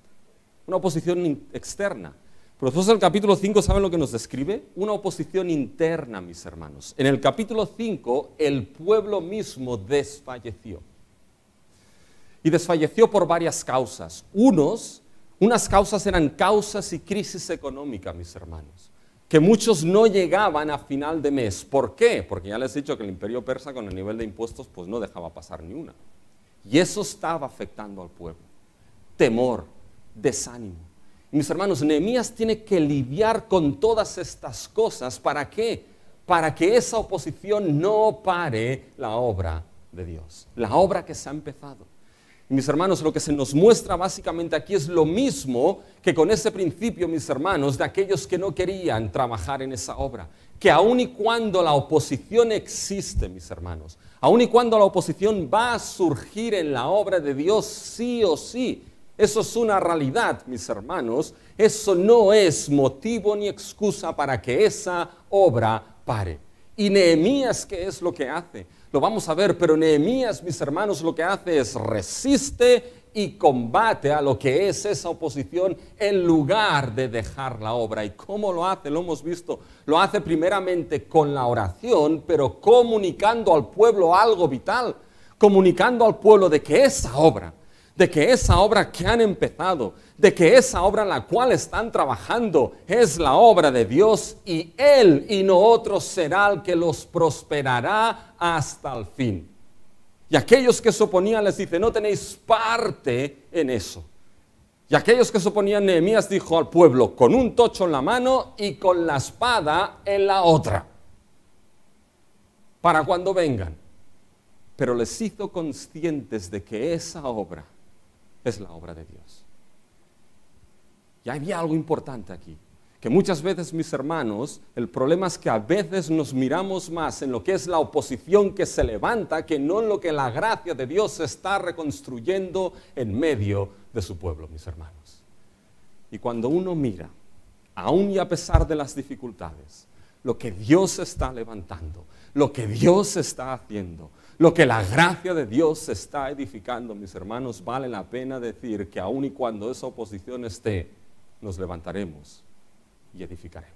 Una oposición externa. Pero después del capítulo 5, ¿saben lo que nos describe? Una oposición interna, mis hermanos. En el capítulo 5, el pueblo mismo desfalleció. Y desfalleció por varias causas. Unas causas eran causas y crisis económica, mis hermanos, que muchos no llegaban a final de mes. ¿Por qué? Porque ya les he dicho que el imperio persa con el nivel de impuestos pues no dejaba pasar ni una. Y eso estaba afectando al pueblo. Temor, desánimo. Y mis hermanos, Nehemías tiene que lidiar con todas estas cosas. ¿Para qué? Para que esa oposición no pare la obra de Dios, la obra que se ha empezado. Y mis hermanos, lo que se nos muestra básicamente aquí es lo mismo que con ese principio, mis hermanos, de aquellos que no querían trabajar en esa obra. Que aun y cuando la oposición existe, mis hermanos, aun y cuando la oposición va a surgir en la obra de Dios sí o sí, eso es una realidad, mis hermanos, eso no es motivo ni excusa para que esa obra pare. Y Nehemías, ¿qué es lo que hace? Lo vamos a ver, pero Nehemías, mis hermanos, lo que hace es resiste y combate a lo que es esa oposición en lugar de dejar la obra. ¿Y cómo lo hace? Lo hemos visto. Lo hace primeramente con la oración, pero comunicando al pueblo algo vital, comunicando al pueblo de que esa obra que han empezado, de que esa obra en la cual están trabajando es la obra de Dios y Él y no otro será el que los prosperará hasta el fin. Y aquellos que se oponían les dice, no tenéis parte en eso. Y aquellos que se oponían, Nehemías dijo al pueblo, con un tocho en la mano y con la espada en la otra, para cuando vengan. Pero les hizo conscientes de que esa obra es la obra de Dios. Y había algo importante aquí, que muchas veces, mis hermanos, el problema es que a veces nos miramos más en lo que es la oposición que se levanta que no en lo que la gracia de Dios está reconstruyendo en medio de su pueblo, mis hermanos. Y cuando uno mira, aún y a pesar de las dificultades, lo que Dios está levantando, lo que Dios está haciendo, lo que la gracia de Dios está edificando, mis hermanos, vale la pena decir que aun y cuando esa oposición esté, nos levantaremos y edificaremos.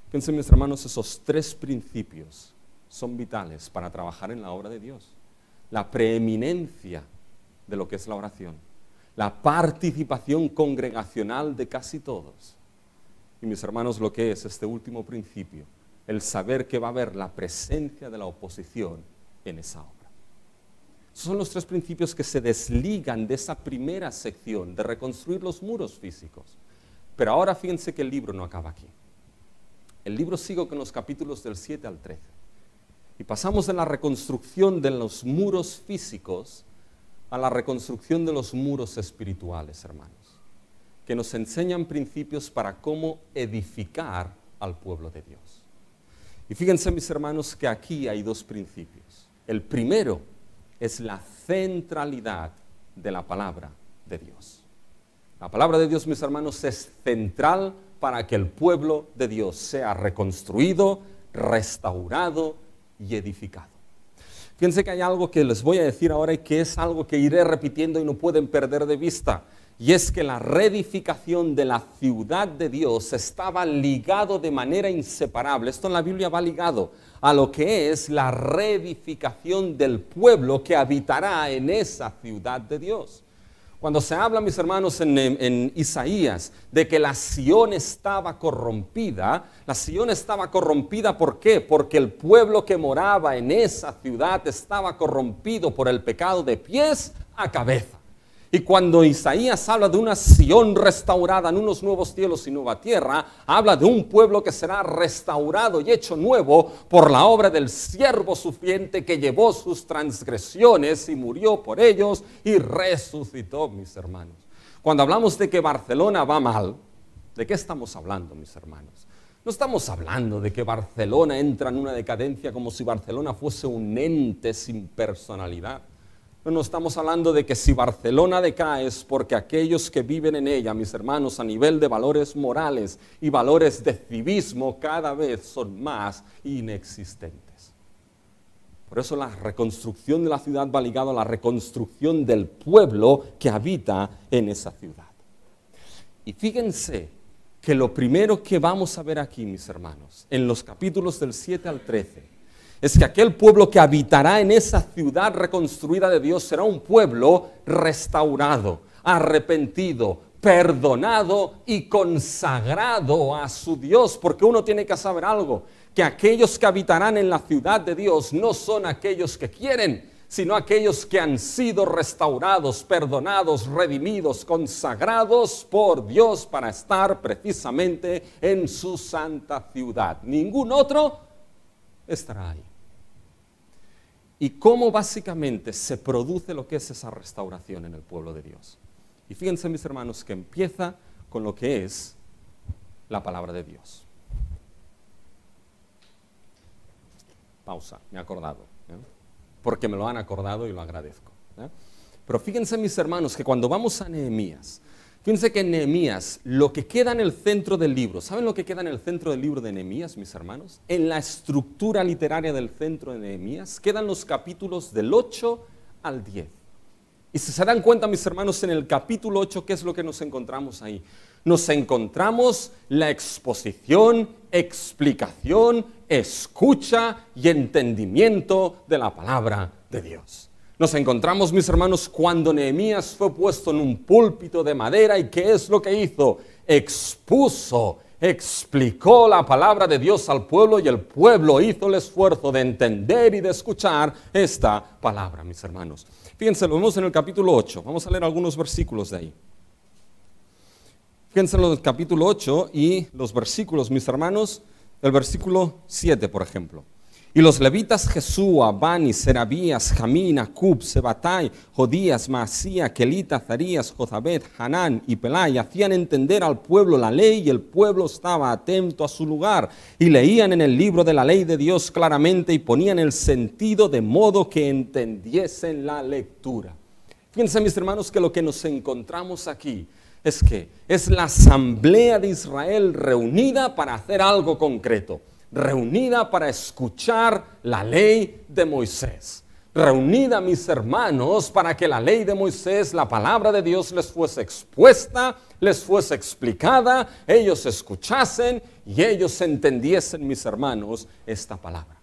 Fíjense, mis hermanos, esos tres principios son vitales para trabajar en la obra de Dios. La preeminencia de lo que es la oración, la participación congregacional de casi todos. Y mis hermanos, lo que es este último principio, el saber que va a haber la presencia de la oposición en esa obra. Esos son los tres principios que se desligan de esa primera sección de reconstruir los muros físicos. Pero ahora fíjense que el libro no acaba aquí. El libro sigue con los capítulos del 7 al 13. Y pasamos de la reconstrucción de los muros físicos a la reconstrucción de los muros espirituales, hermanos, que nos enseñan principios para cómo edificar al pueblo de Dios. Y fíjense, mis hermanos, que aquí hay dos principios. El primero es la centralidad de la palabra de Dios. La palabra de Dios, mis hermanos, es central para que el pueblo de Dios sea reconstruido, restaurado y edificado. Fíjense que hay algo que les voy a decir ahora y que es algo que iré repitiendo y no pueden perder de vista. Y es que la reedificación de la ciudad de Dios estaba ligado de manera inseparable. Esto en la Biblia va ligado a lo que es la reedificación del pueblo que habitará en esa ciudad de Dios. Cuando se habla, mis hermanos, en Isaías, de que la Sión estaba corrompida, ¿por qué? Porque el pueblo que moraba en esa ciudad estaba corrompido por el pecado de pies a cabeza. Y cuando Isaías habla de una Sión restaurada en unos nuevos cielos y nueva tierra, habla de un pueblo que será restaurado y hecho nuevo por la obra del siervo sufriente que llevó sus transgresiones y murió por ellos y resucitó, mis hermanos. Cuando hablamos de que Barcelona va mal, ¿de qué estamos hablando, mis hermanos? No estamos hablando de que Barcelona entra en una decadencia como si Barcelona fuese un ente sin personalidad. No estamos hablando de que si Barcelona decae es porque aquellos que viven en ella, mis hermanos, a nivel de valores morales y valores de civismo, cada vez son más inexistentes. Por eso la reconstrucción de la ciudad va ligada a la reconstrucción del pueblo que habita en esa ciudad. Y fíjense que lo primero que vamos a ver aquí, mis hermanos, en los capítulos del 7 al 13, es que aquel pueblo que habitará en esa ciudad reconstruida de Dios será un pueblo restaurado, arrepentido, perdonado y consagrado a su Dios. Porque uno tiene que saber algo, que aquellos que habitarán en la ciudad de Dios no son aquellos que quieren, sino aquellos que han sido restaurados, perdonados, redimidos, consagrados por Dios para estar precisamente en su santa ciudad. Ningún otro estará ahí. Y cómo básicamente se produce lo que es esa restauración en el pueblo de Dios. Y fíjense, mis hermanos, que empieza con lo que es la palabra de Dios. Pausa, me he acordado, porque me lo han acordado y lo agradezco. Pero fíjense, mis hermanos, que cuando vamos a Nehemías, fíjense que en Nehemías, lo que queda en el centro del libro, ¿saben lo que queda en el centro del libro de Nehemías, mis hermanos? En la estructura literaria del centro de Nehemías, quedan los capítulos del 8 al 10. Y si se dan cuenta, mis hermanos, en el capítulo 8, ¿qué es lo que nos encontramos ahí? Nos encontramos la exposición, explicación, escucha y entendimiento de la palabra de Dios. Nos encontramos, mis hermanos, cuando Nehemías fue puesto en un púlpito de madera. ¿Y qué es lo que hizo? Expuso, explicó la palabra de Dios al pueblo y el pueblo hizo el esfuerzo de entender y de escuchar esta palabra, mis hermanos. Fíjense, lo vemos en el capítulo 8. Vamos a leer algunos versículos de ahí. Fíjense en el capítulo 8 y los versículos, mis hermanos, el versículo 7, por ejemplo. Y los levitas Jesúa, Bani, Serabías, Jamín, Acub, Sebatai, Jodías, Maasía, Kelita, Zarías, Jozabed, Hanán y Pelai hacían entender al pueblo la ley y el pueblo estaba atento a su lugar y leían en el libro de la ley de Dios claramente y ponían el sentido de modo que entendiesen la lectura. Fíjense, mis hermanos, que lo que nos encontramos aquí es que es la asamblea de Israel reunida para hacer algo concreto. Reunida para escuchar la ley de Moisés. Reunida, mis hermanos, para que la ley de Moisés, la palabra de Dios, les fuese expuesta, les fuese explicada, ellos escuchasen y ellos entendiesen, mis hermanos, esta palabra.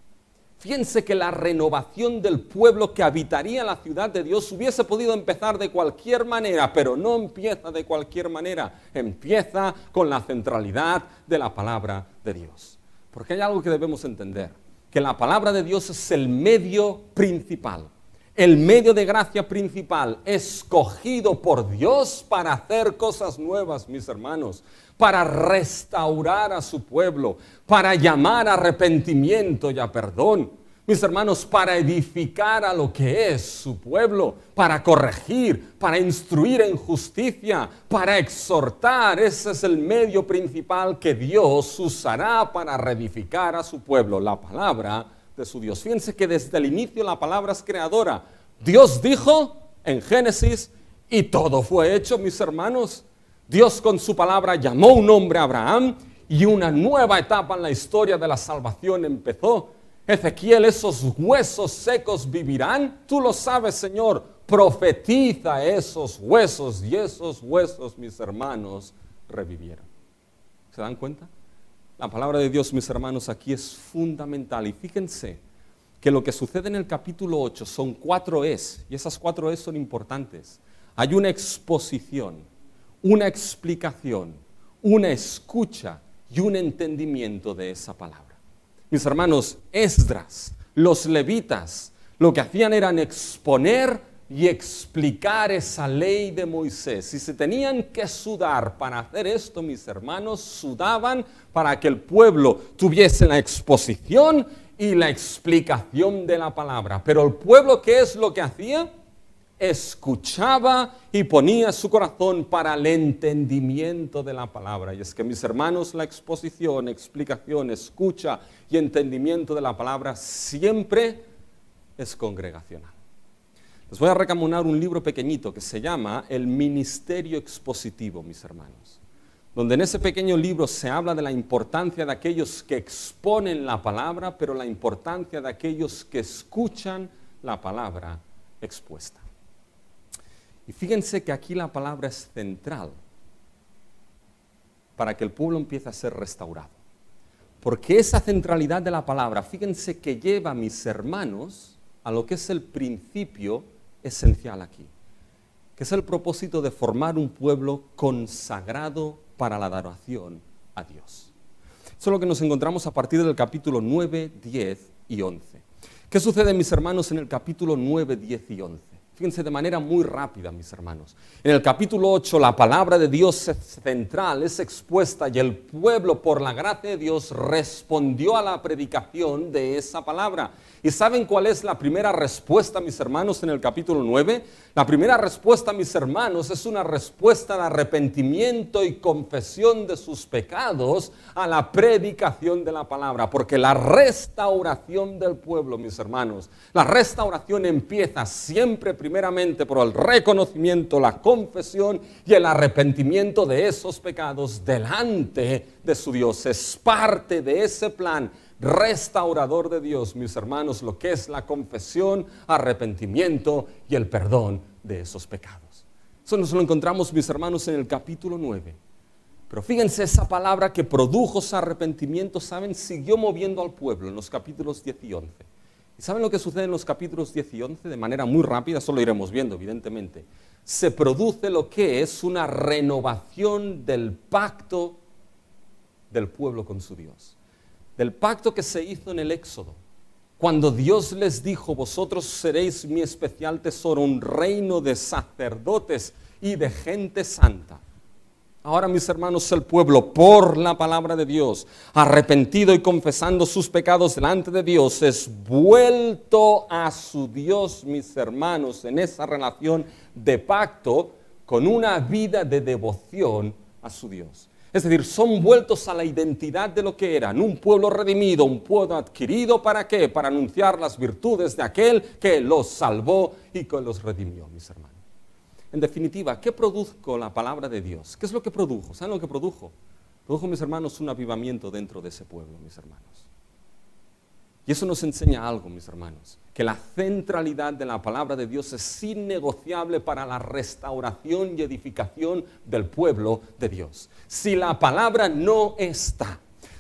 Fíjense que la renovación del pueblo que habitaría la ciudad de Dios hubiese podido empezar de cualquier manera, pero no empieza de cualquier manera. Empieza con la centralidad de la palabra de Dios. Porque hay algo que debemos entender, que la palabra de Dios es el medio principal, el medio de gracia principal, escogido por Dios para hacer cosas nuevas, mis hermanos, para restaurar a su pueblo, para llamar a arrepentimiento y a perdón. Mis hermanos, para edificar a lo que es su pueblo, para corregir, para instruir en justicia, para exhortar. Ese es el medio principal que Dios usará para reedificar a su pueblo, la palabra de su Dios. Fíjense que desde el inicio la palabra es creadora. Dios dijo en Génesis y todo fue hecho, mis hermanos. Dios con su palabra llamó un hombre a Abraham y una nueva etapa en la historia de la salvación empezó. Ezequiel, esos huesos secos vivirán. Tú lo sabes, Señor. Profetiza esos huesos y esos huesos, mis hermanos, revivieron. ¿Se dan cuenta? La palabra de Dios, mis hermanos, aquí es fundamental. Y fíjense que lo que sucede en el capítulo 8 son 4 es, y esas 4 es son importantes. Hay una exposición, una explicación, una escucha y un entendimiento de esa palabra. Mis hermanos, Esdras, los levitas, lo que hacían era exponer y explicar esa ley de Moisés. Si se tenían que sudar para hacer esto, mis hermanos, sudaban para que el pueblo tuviese la exposición y la explicación de la palabra. Pero el pueblo, ¿qué es lo que hacía? Escuchaba y ponía su corazón para el entendimiento de la palabra. Y es que, mis hermanos, la exposición, explicación, escucha y entendimiento de la palabra siempre es congregacional. Les voy a recomendar un libro pequeñito que se llama El Ministerio Expositivo, mis hermanos, donde en ese pequeño libro se habla de la importancia de aquellos que exponen la palabra, pero la importancia de aquellos que escuchan la palabra expuesta. Y fíjense que aquí la palabra es central para que el pueblo empiece a ser restaurado. Porque esa centralidad de la palabra, fíjense que lleva a mis hermanos a lo que es el principio esencial aquí, que es el propósito de formar un pueblo consagrado para la adoración a Dios. Eso es lo que nos encontramos a partir del capítulo 9, 10 y 11. ¿Qué sucede, mis hermanos, en el capítulo 9, 10 y 11? Fíjense de manera muy rápida, mis hermanos. En el capítulo 8 la palabra de Dios es central, es expuesta y el pueblo por la gracia de Dios respondió a la predicación de esa palabra. ¿Y saben cuál es la primera respuesta, mis hermanos, en el capítulo 9? La primera respuesta, mis hermanos, es una respuesta de arrepentimiento y confesión de sus pecados a la predicación de la palabra. Porque la restauración del pueblo, mis hermanos, la restauración empieza siempre primeramente por el reconocimiento, la confesión y el arrepentimiento de esos pecados delante de su Dios. Es parte de ese plan restaurador de Dios, mis hermanos, lo que es la confesión, arrepentimiento y el perdón de esos pecados. Eso nos lo encontramos, mis hermanos, en el capítulo 9. Pero fíjense, esa palabra que produjo ese arrepentimiento, ¿saben? Siguió moviendo al pueblo en los capítulos 10 y 11. ¿Y saben lo que sucede en los capítulos 10 y 11? De manera muy rápida, eso lo iremos viendo, evidentemente. Se produce lo que es una renovación del pacto del pueblo con su Dios. Del pacto que se hizo en el Éxodo, cuando Dios les dijo: vosotros seréis mi especial tesoro, un reino de sacerdotes y de gente santa. Ahora, mis hermanos, el pueblo, por la palabra de Dios, arrepentido y confesando sus pecados delante de Dios, es vuelto a su Dios, mis hermanos, en esa relación de pacto, con una vida de devoción a su Dios. Es decir, son vueltos a la identidad de lo que eran, un pueblo redimido, un pueblo adquirido, ¿para qué? Para anunciar las virtudes de aquel que los salvó y que los redimió, mis hermanos. En definitiva, ¿qué produjo la palabra de Dios? ¿Qué es lo que produjo? ¿Saben lo que produjo? Produjo, mis hermanos, un avivamiento dentro de ese pueblo, mis hermanos. Y eso nos enseña algo, mis hermanos, que la centralidad de la palabra de Dios es innegociable para la restauración y edificación del pueblo de Dios. Si la palabra no está,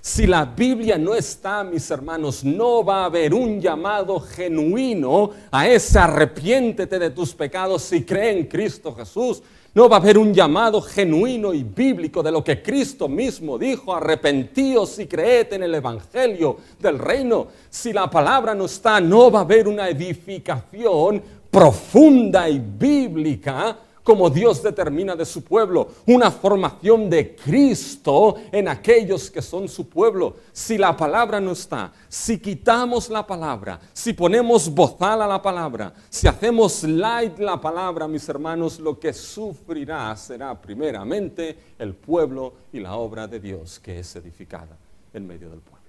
Si la Biblia no está, mis hermanos, no va a haber un llamado genuino a ese arrepiéntete de tus pecados y cree en Cristo Jesús. No va a haber un llamado genuino y bíblico de lo que Cristo mismo dijo, arrepentíos y creed en el Evangelio del reino. Si la palabra no está, no va a haber una edificación profunda y bíblica como Dios determina de su pueblo, una formación de Cristo en aquellos que son su pueblo. Si la palabra no está, si quitamos la palabra, si ponemos bozal a la palabra, si hacemos light la palabra, mis hermanos, lo que sufrirá será primeramente el pueblo y la obra de Dios que es edificada en medio del pueblo.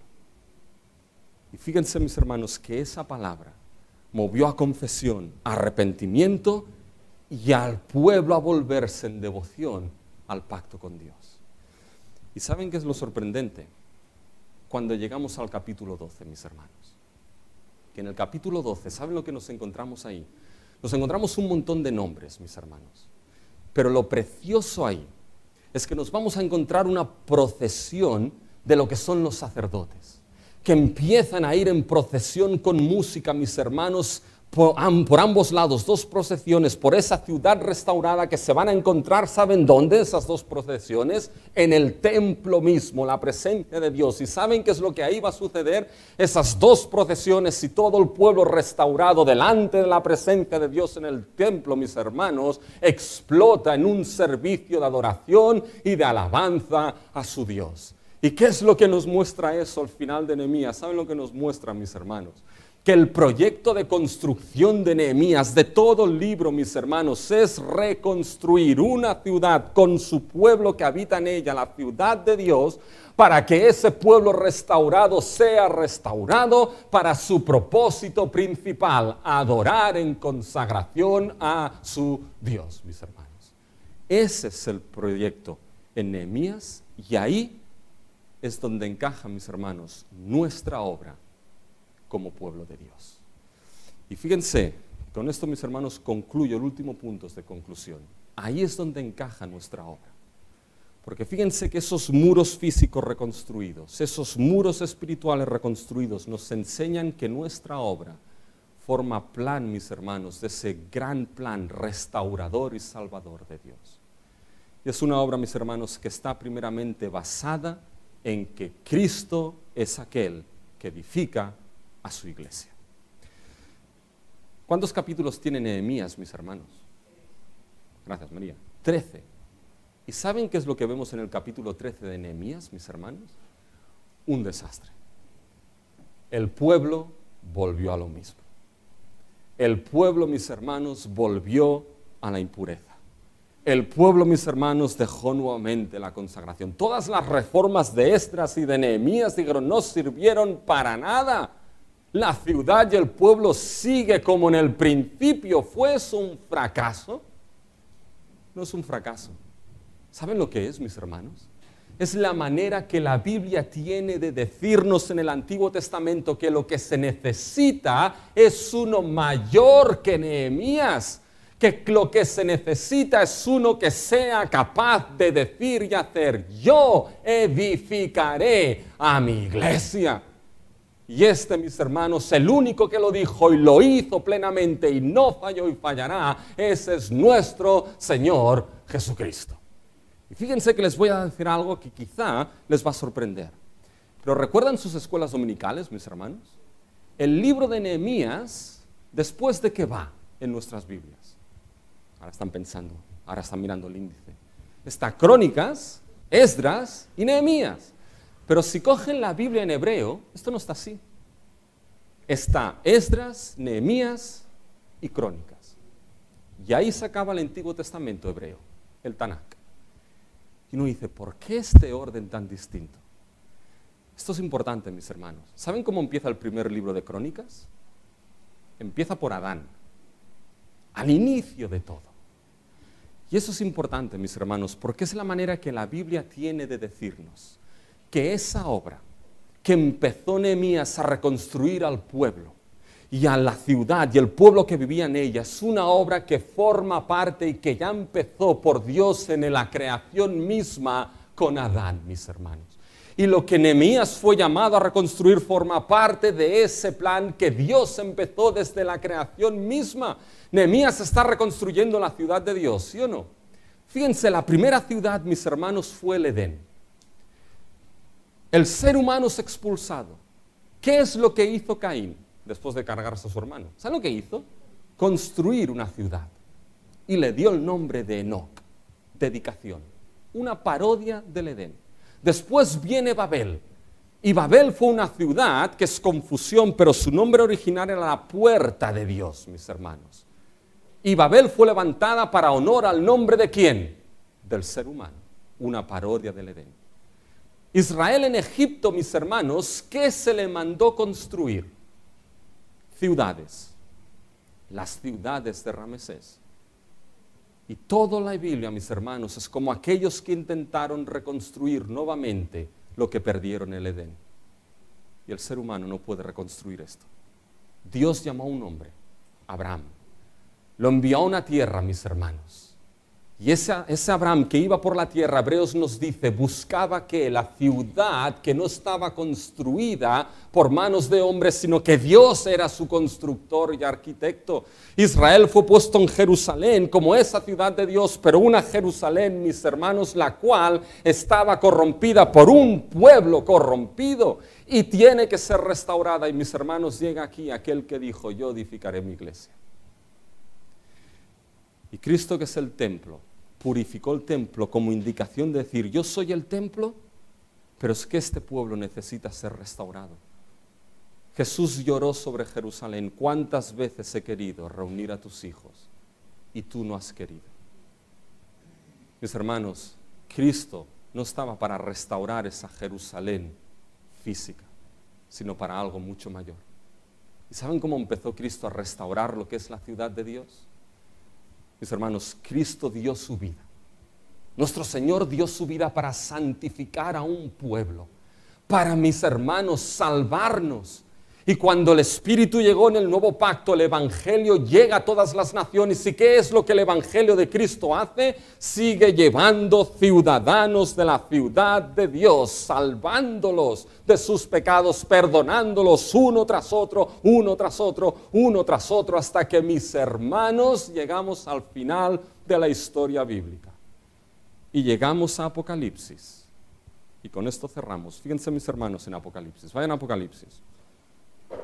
Y fíjense, mis hermanos, que esa palabra movió a confesión, a arrepentimiento y al pueblo a volverse en devoción al pacto con Dios. ¿Y saben qué es lo sorprendente? Cuando llegamos al capítulo 12, mis hermanos, que en el capítulo 12, ¿saben lo que nos encontramos ahí? Nos encontramos un montón de nombres, mis hermanos, pero lo precioso ahí es que nos vamos a encontrar una procesión de lo que son los sacerdotes, que empiezan a ir en procesión con música, mis hermanos, por ambos lados, dos procesiones por esa ciudad restaurada que se van a encontrar, ¿saben dónde? Esas dos procesiones, en el templo mismo, la presencia de Dios. ¿Y saben qué es lo que ahí va a suceder? Esas dos procesiones y todo el pueblo restaurado delante de la presencia de Dios en el templo, mis hermanos, explota en un servicio de adoración y de alabanza a su Dios. ¿Y qué es lo que nos muestra eso al final de Nehemías? ¿Saben lo que nos muestra, mis hermanos? Que el proyecto de construcción de Nehemías, de todo el libro, mis hermanos, es reconstruir una ciudad con su pueblo que habita en ella, la ciudad de Dios, para que ese pueblo restaurado sea restaurado para su propósito principal, adorar en consagración a su Dios, mis hermanos. Ese es el proyecto en Nehemías y ahí es donde encaja, mis hermanos, nuestra obra como pueblo de Dios. Y fíjense, con esto, mis hermanos, concluyo el último punto de conclusión. Ahí es donde encaja nuestra obra. Porque fíjense que esos muros físicos reconstruidos, esos muros espirituales reconstruidos nos enseñan que nuestra obra forma plan, mis hermanos, de ese gran plan restaurador y salvador de Dios. Y es una obra, mis hermanos, que está primeramente basada en que Cristo es aquel que edifica a su iglesia. ¿Cuántos capítulos tiene Nehemías, mis hermanos? Gracias, María. 13. ¿Y saben qué es lo que vemos en el capítulo 13 de Nehemías, mis hermanos? Un desastre. El pueblo volvió a lo mismo. El pueblo, mis hermanos, volvió a la impureza. El pueblo, mis hermanos, dejó nuevamente la consagración. Todas las reformas de Esdras y de Nehemías, dijeron, no sirvieron para nada. La ciudad y el pueblo sigue como en el principio. ¿Fue eso un fracaso? No es un fracaso. ¿Saben lo que es, mis hermanos? Es la manera que la Biblia tiene de decirnos en el Antiguo Testamento que lo que se necesita es uno mayor que Nehemías. Que lo que se necesita es uno que sea capaz de decir y hacer, yo edificaré a mi iglesia. Y mis hermanos, el único que lo dijo y lo hizo plenamente y no falló y fallará, ese es nuestro Señor Jesucristo. Y fíjense que les voy a decir algo que quizá les va a sorprender. Pero ¿recuerdan sus escuelas dominicales, mis hermanos? El libro de Nehemías, ¿después de qué va en nuestras Biblias? Ahora están pensando, ahora están mirando el índice. Está Crónicas, Esdras y Nehemías. Pero si cogen la Biblia en hebreo, esto no está así. Está Esdras, Nehemías y Crónicas. Y ahí se acaba el Antiguo Testamento hebreo, el Tanakh. Y uno dice, ¿por qué este orden tan distinto? Esto es importante, mis hermanos. ¿Saben cómo empieza el primer libro de Crónicas? Empieza por Adán, al inicio de todo. Y eso es importante, mis hermanos, porque es la manera que la Biblia tiene de decirnos que esa obra que empezó Nehemías a reconstruir al pueblo y a la ciudad y el pueblo que vivía en ella es una obra que forma parte y que ya empezó por Dios en la creación misma con Adán, mis hermanos. Y lo que Nehemías fue llamado a reconstruir forma parte de ese plan que Dios empezó desde la creación misma. Nehemías está reconstruyendo la ciudad de Dios, ¿sí o no? Fíjense, la primera ciudad, mis hermanos, fue el Edén. El ser humano es expulsado. ¿Qué es lo que hizo Caín después de cargarse a su hermano? ¿Saben lo que hizo? Construir una ciudad. Y le dio el nombre de Enoc, dedicación, una parodia del Edén. Después viene Babel. Y Babel fue una ciudad que es confusión, pero su nombre original era la puerta de Dios, mis hermanos. Y Babel fue levantada para honor al nombre de ¿quién? Del ser humano, una parodia del Edén. Israel en Egipto, mis hermanos, ¿qué se le mandó construir? Ciudades, las ciudades de Ramsés. Y toda la Biblia, mis hermanos, es como aquellos que intentaron reconstruir nuevamente lo que perdieron en el Edén. Y el ser humano no puede reconstruir esto. Dios llamó a un hombre, Abraham. Lo envió a una tierra, mis hermanos. Y ese Abraham que iba por la tierra, Hebreos nos dice, buscaba que la ciudad que no estaba construida por manos de hombres, sino que Dios era su constructor y arquitecto. Israel fue puesto en Jerusalén como esa ciudad de Dios, pero una Jerusalén, mis hermanos, la cual estaba corrompida por un pueblo corrompido y tiene que ser restaurada. Y mis hermanos, llega aquí aquel que dijo, yo edificaré mi iglesia. Y Cristo, que es el templo, purificó el templo como indicación de decir, yo soy el templo, pero es que este pueblo necesita ser restaurado. Jesús lloró sobre Jerusalén, ¿cuántas veces he querido reunir a tus hijos y tú no has querido? Mis hermanos, Cristo no estaba para restaurar esa Jerusalén física, sino para algo mucho mayor. ¿Y saben cómo empezó Cristo a restaurar lo que es la ciudad de Dios? Mis hermanos, Cristo dio su vida. Nuestro Señor dio su vida para santificar a un pueblo, para, mis hermanos, salvarnos. Y cuando el Espíritu llegó en el nuevo pacto, el Evangelio llega a todas las naciones. ¿Y qué es lo que el Evangelio de Cristo hace? Sigue llevando ciudadanos de la ciudad de Dios, salvándolos de sus pecados, perdonándolos uno tras otro, uno tras otro, uno tras otro, hasta que, mis hermanos, llegamos al final de la historia bíblica. Y llegamos a Apocalipsis. Y con esto cerramos. Fíjense, mis hermanos, en Apocalipsis. Vayan a Apocalipsis.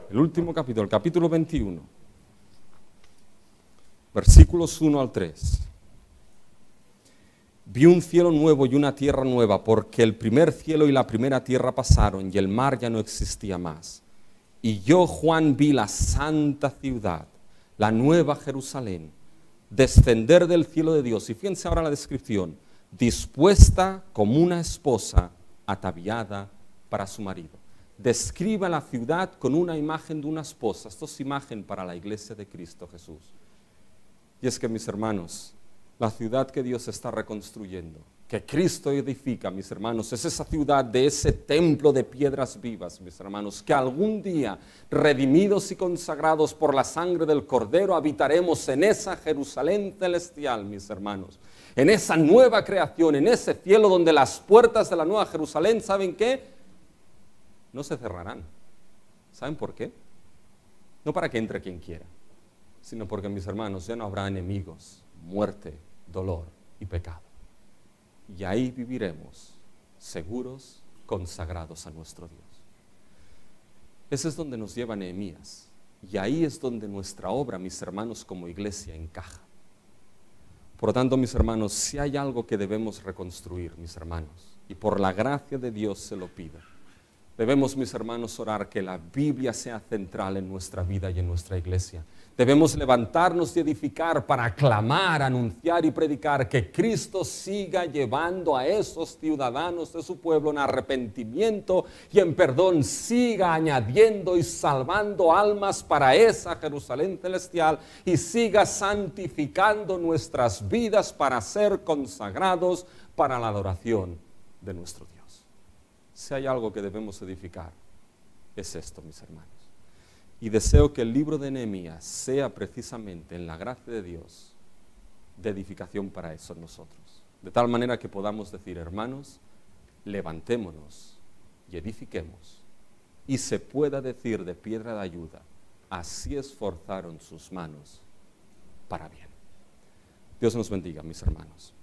El último capítulo, el capítulo 21, versículos 1 al 3. Vi un cielo nuevo y una tierra nueva, porque el primer cielo y la primera tierra pasaron y el mar ya no existía más. Y yo, Juan, vi la santa ciudad, la nueva Jerusalén, descender del cielo de Dios. Y fíjense ahora la descripción, dispuesta como una esposa ataviada para su marido. Describe la ciudad con una imagen de una esposa. Esto es imagen para la iglesia de Cristo Jesús. Y es que, mis hermanos, la ciudad que Dios está reconstruyendo, que Cristo edifica, mis hermanos, es esa ciudad de ese templo de piedras vivas, mis hermanos, que algún día, redimidos y consagrados por la sangre del Cordero, habitaremos en esa Jerusalén celestial, mis hermanos, en esa nueva creación, en ese cielo donde las puertas de la nueva Jerusalén, ¿saben qué? No se cerrarán. ¿Saben por qué? No para que entre quien quiera, sino porque, mis hermanos, ya no habrá enemigos, muerte, dolor y pecado. Y ahí viviremos seguros, consagrados a nuestro Dios. Ese es donde nos lleva Nehemías. Y ahí es donde nuestra obra, mis hermanos, como iglesia encaja. Por lo tanto, mis hermanos, si hay algo que debemos reconstruir, mis hermanos, y por la gracia de Dios se lo pido, debemos, mis hermanos, orar que la Biblia sea central en nuestra vida y en nuestra iglesia. Debemos levantarnos y edificar para clamar, anunciar y predicar que Cristo siga llevando a esos ciudadanos de su pueblo en arrepentimiento y en perdón, siga añadiendo y salvando almas para esa Jerusalén celestial y siga santificando nuestras vidas para ser consagrados para la adoración de nuestro Dios. Si hay algo que debemos edificar, es esto, mis hermanos. Y deseo que el libro de Nehemías sea precisamente, en la gracia de Dios, de edificación para eso nosotros. De tal manera que podamos decir, hermanos, levantémonos y edifiquemos, y se pueda decir de piedra de ayuda, así esforzaron sus manos para bien. Dios nos bendiga, mis hermanos.